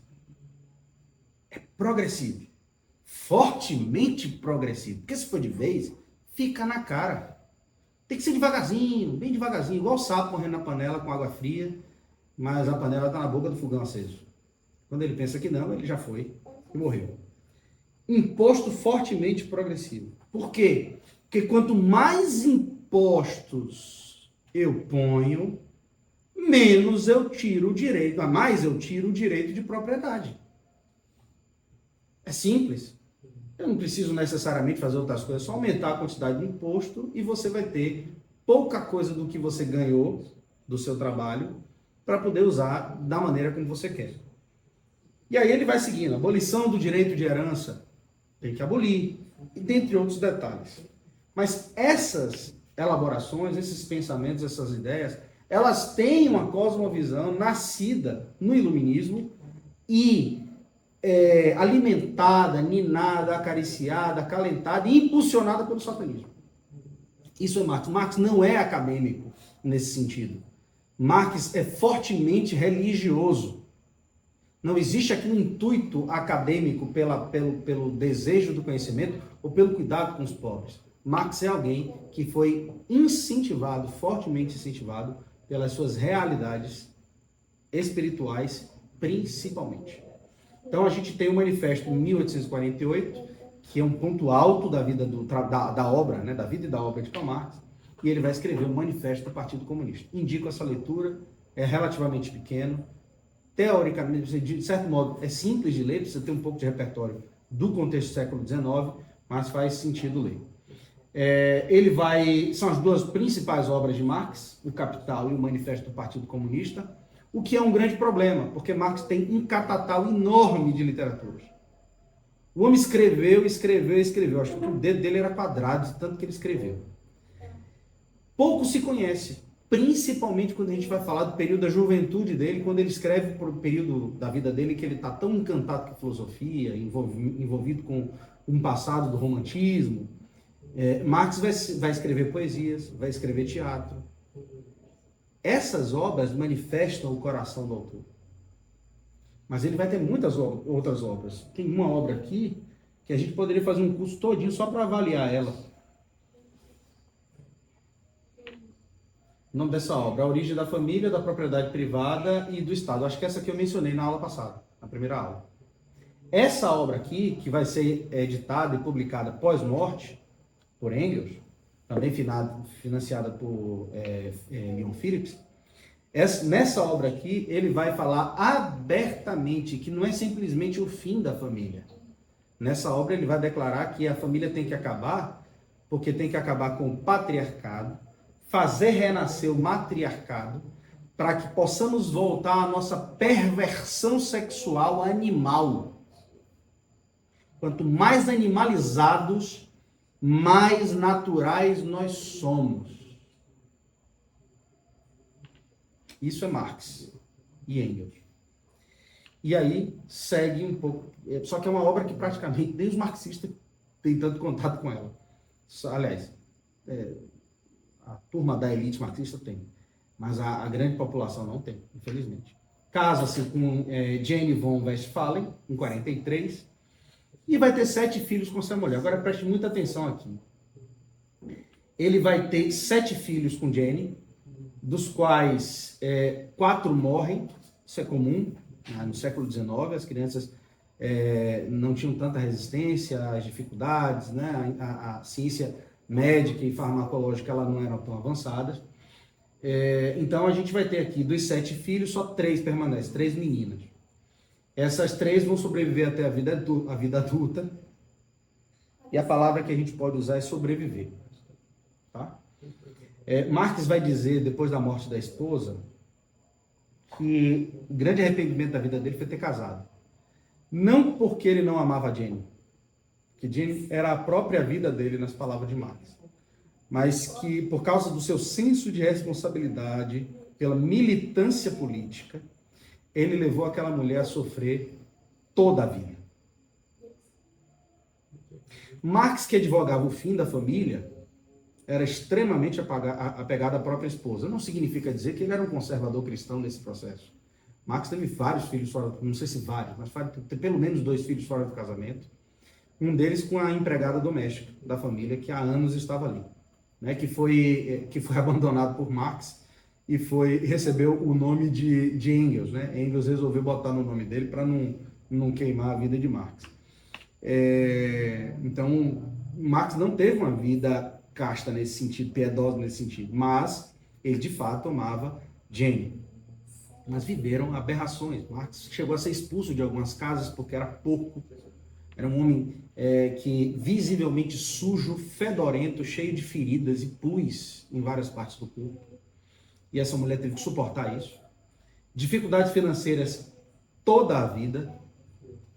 É progressivo. Fortemente progressivo. Porque se for de vez, fica na cara. Tem que ser devagarzinho, bem devagarzinho, igual o sapo morrendo na panela com água fria, mas a panela está na boca do fogão aceso. Quando ele pensa que não, ele já foi e morreu. Imposto fortemente progressivo. Por quê? Porque quanto mais impostos eu ponho, menos eu tiro o direito, a mais eu tiro o direito de propriedade. É simples. Eu não preciso necessariamente fazer outras coisas, só aumentar a quantidade de imposto e você vai ter pouca coisa do que você ganhou do seu trabalho para poder usar da maneira como você quer. E aí ele vai seguindo, abolição do direito de herança, tem que abolir, e dentre outros detalhes. Mas essas elaborações, esses pensamentos, essas ideias, elas têm uma cosmovisão nascida no iluminismo e alimentada, ninada, acariciada, acalentada e impulsionada pelo satanismo. Isso é Marx. Marx não é acadêmico nesse sentido. Marx é fortemente religioso. Não existe aqui um intuito acadêmico pelo desejo do conhecimento ou pelo cuidado com os pobres. Marx é alguém que foi incentivado, fortemente incentivado, pelas suas realidades espirituais, principalmente. Então a gente tem o manifesto em 1848, que é um ponto alto da vida da obra, né, da vida e da obra de Karl Marx, e ele vai escrever o manifesto do Partido Comunista. Indico essa leitura, é relativamente pequeno, teoricamente, de certo modo, é simples de ler, precisa ter um pouco de repertório do contexto do século XIX, mas faz sentido ler. São as duas principais obras de Marx, o Capital e o Manifesto do Partido Comunista, o que é um grande problema, porque Marx tem um catatal enorme de literaturas. O homem escreveu. Acho que o dedo dele era quadrado, de tanto que ele escreveu. Pouco se conhece, principalmente quando a gente vai falar do período da juventude dele, quando ele escreve para o período da vida dele que ele está tão encantado com a filosofia, envolvido com um passado do romantismo. Marx vai escrever poesias, vai escrever teatro. Essas obras manifestam o coração do autor. Mas ele vai ter muitas outras obras. Tem uma obra aqui que a gente poderia fazer um curso todinho só para avaliar ela. O nome dessa obra, A Origem da Família, da Propriedade Privada e do Estado. Acho que essa aqui eu mencionei na aula passada, na primeira aula. Essa obra aqui, que vai ser editada e publicada pós-morte, por Engels, também financiada por Leon Phillips, nessa obra aqui, ele vai falar abertamente que não é simplesmente o fim da família. Nessa obra ele vai declarar que a família tem que acabar, porque tem que acabar com o patriarcado, fazer renascer o matriarcado, para que possamos voltar à nossa perversão sexual animal. Quanto mais animalizados, mais naturais nós somos. Isso é Marx e Engels. E aí segue um pouco, só que é uma obra que praticamente nem os marxistas têm tanto contato com ela. Aliás, a turma da elite marxista tem, mas a grande população não tem, infelizmente. Casa-se com Jane von Westphalen, em 43, e vai ter 7 filhos com essa mulher. Agora preste muita atenção aqui. Ele vai ter 7 filhos com Jane, dos quais 4 morrem, isso é comum, no século XIX, as crianças não tinham tanta resistência às dificuldades, né? A ciência médica e farmacológica ela não eram tão avançadas. Então a gente vai ter aqui dos 7 filhos, só 3 permanecem, 3 meninas. Essas 3 vão sobreviver até a vida adulta, e a palavra que a gente pode usar é sobreviver. Tá? Marx vai dizer, depois da morte da esposa, que o grande arrependimento da vida dele foi ter casado. Não porque ele não amava a Jane, que Jane era a própria vida dele, nas palavras de Marx, mas que por causa do seu senso de responsabilidade, pela militância política, ele levou aquela mulher a sofrer toda a vida. Marx, que advogava o fim da família, era extremamente apegado à própria esposa. Não significa dizer que ele era um conservador cristão nesse processo. Marx teve vários filhos fora, não sei se vários, mas pelo menos 2 filhos fora do casamento. Um deles com a empregada doméstica da família, que há anos estava ali, né, que foi abandonado por Marx e recebeu o nome de Engels. Né? Engels resolveu botar no nome dele para não queimar a vida de Marx. Então, Marx não teve uma vida casta nesse sentido, piedosa nesse sentido, mas ele de fato amava Jane. Mas viveram aberrações. Marx chegou a ser expulso de algumas casas porque era porco. Era um homem que visivelmente sujo, fedorento, cheio de feridas e pus em várias partes do corpo. E essa mulher teve que suportar isso. Dificuldades financeiras toda a vida,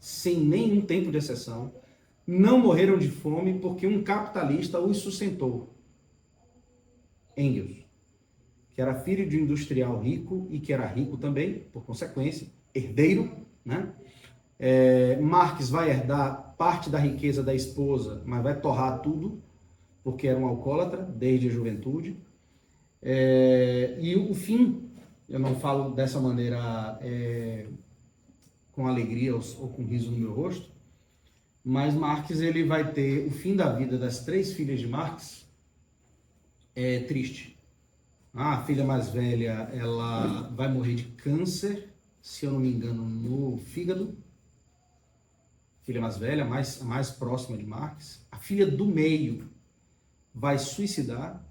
sem nenhum tempo de exceção. Não morreram de fome porque um capitalista os sustentou. Engels, que era filho de um industrial rico e que era rico também, por consequência, herdeiro, né? Marx vai herdar parte da riqueza da esposa, mas vai torrar tudo, porque era um alcoólatra desde a juventude. E o fim, eu não falo dessa maneira com alegria ou com riso no meu rosto, mas Marx ele vai ter o fim da vida das 3 filhas de Marx triste. A filha mais velha ela vai morrer de câncer, se eu não me engano, no fígado. Filha mais velha, a mais próxima de Marx. A filha do meio vai suicidar.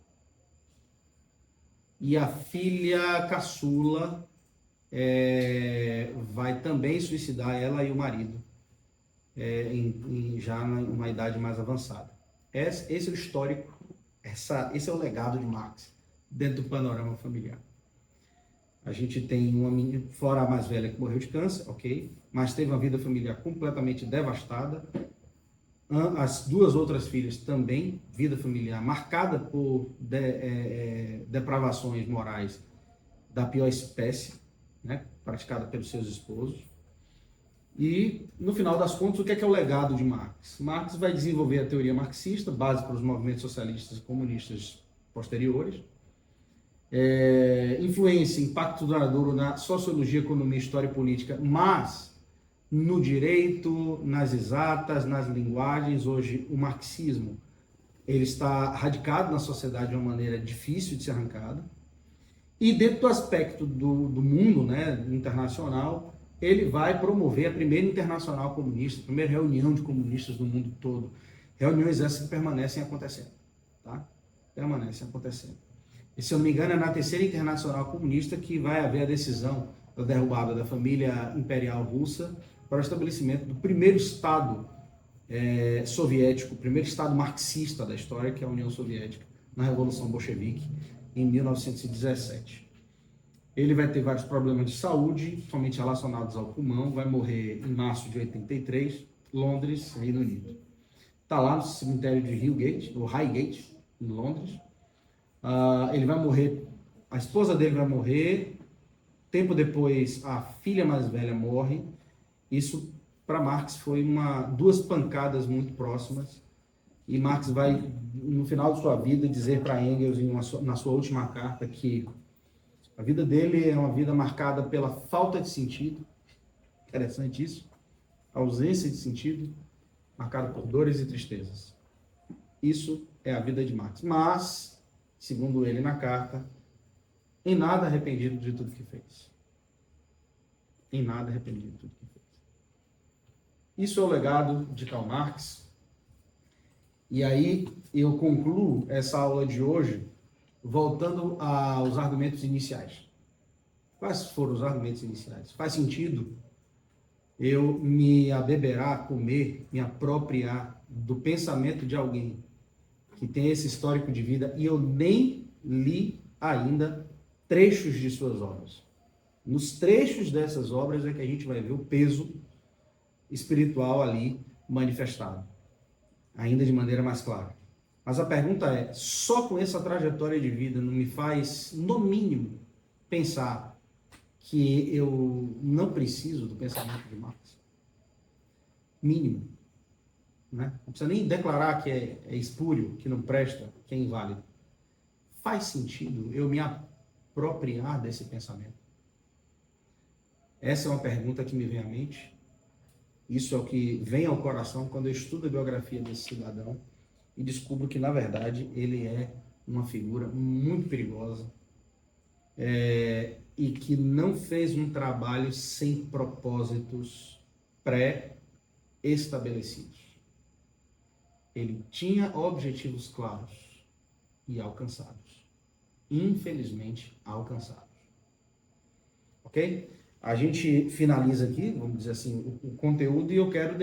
E a filha caçula vai também suicidar, ela e o marido, já numa idade mais avançada. Esse é o histórico, esse é o legado de Marx dentro do panorama familiar. A gente tem uma menina, fora a mais velha, que morreu de câncer, ok, mas teve uma vida familiar completamente devastada. As 2 outras filhas também, vida familiar marcada por depravações morais da pior espécie, né, praticada pelos seus esposos. E, no final das contas, o que é o legado de Marx? Marx vai desenvolver a teoria marxista, base para os movimentos socialistas e comunistas posteriores. Influência, impacto duradouro na sociologia, economia, história e política, mas no direito, nas exatas, nas linguagens. Hoje o marxismo ele está radicado na sociedade de uma maneira difícil de ser arrancada, e dentro do aspecto do mundo, né, internacional, ele vai promover a primeira internacional comunista, a primeira reunião de comunistas do mundo todo, reuniões essas que permanecem acontecendo, tá? Permanecem acontecendo. E, se eu não me engano, é na terceira internacional comunista que vai haver a decisão da derrubada da família imperial russa para o estabelecimento do primeiro Estado soviético, o primeiro Estado marxista da história, que é a União Soviética, na Revolução Bolchevique, em 1917. Ele vai ter vários problemas de saúde, somente relacionados ao pulmão, vai morrer em março de 83, Londres, Reino Unido. Está lá no cemitério de Highgate, ou Highgate, em Londres. Ele vai morrer, a esposa dele vai morrer Tempo depois, a filha mais velha morre. Isso, para Marx, foi duas pancadas muito próximas. E Marx vai, no final de sua vida, dizer para Engels, na sua última carta, que a vida dele é uma vida marcada pela falta de sentido. Interessante isso. Ausência de sentido, marcada por dores e tristezas. Isso é a vida de Marx. Mas, segundo ele na carta, em nada arrependido de tudo que fez. Em nada arrependido de tudo que fez. Isso é o legado de Karl Marx. E aí eu concluo essa aula de hoje voltando aos argumentos iniciais. Quais foram os argumentos iniciais? Faz sentido eu me abeberar, comer, me apropriar do pensamento de alguém que tem esse histórico de vida e eu nem li ainda trechos de suas obras. Nos trechos dessas obras é que a gente vai ver o peso espiritual ali manifestado, ainda de maneira mais clara. Mas a pergunta é, só com essa trajetória de vida não me faz, no mínimo, pensar que eu não preciso do pensamento de Marx? Mínimo. Né? Não precisa nem declarar que é espúrio, que não presta, que é inválido. Faz sentido eu me apropriar desse pensamento? Essa é uma pergunta que me vem à mente. Isso é o que vem ao coração quando eu estudo a biografia desse cidadão e descubro que, na verdade, ele é uma figura muito perigosa e que não fez um trabalho sem propósitos pré-estabelecidos. Ele tinha objetivos claros e alcançados. Infelizmente, alcançados. Ok? A gente finaliza aqui, vamos dizer assim, o conteúdo e eu quero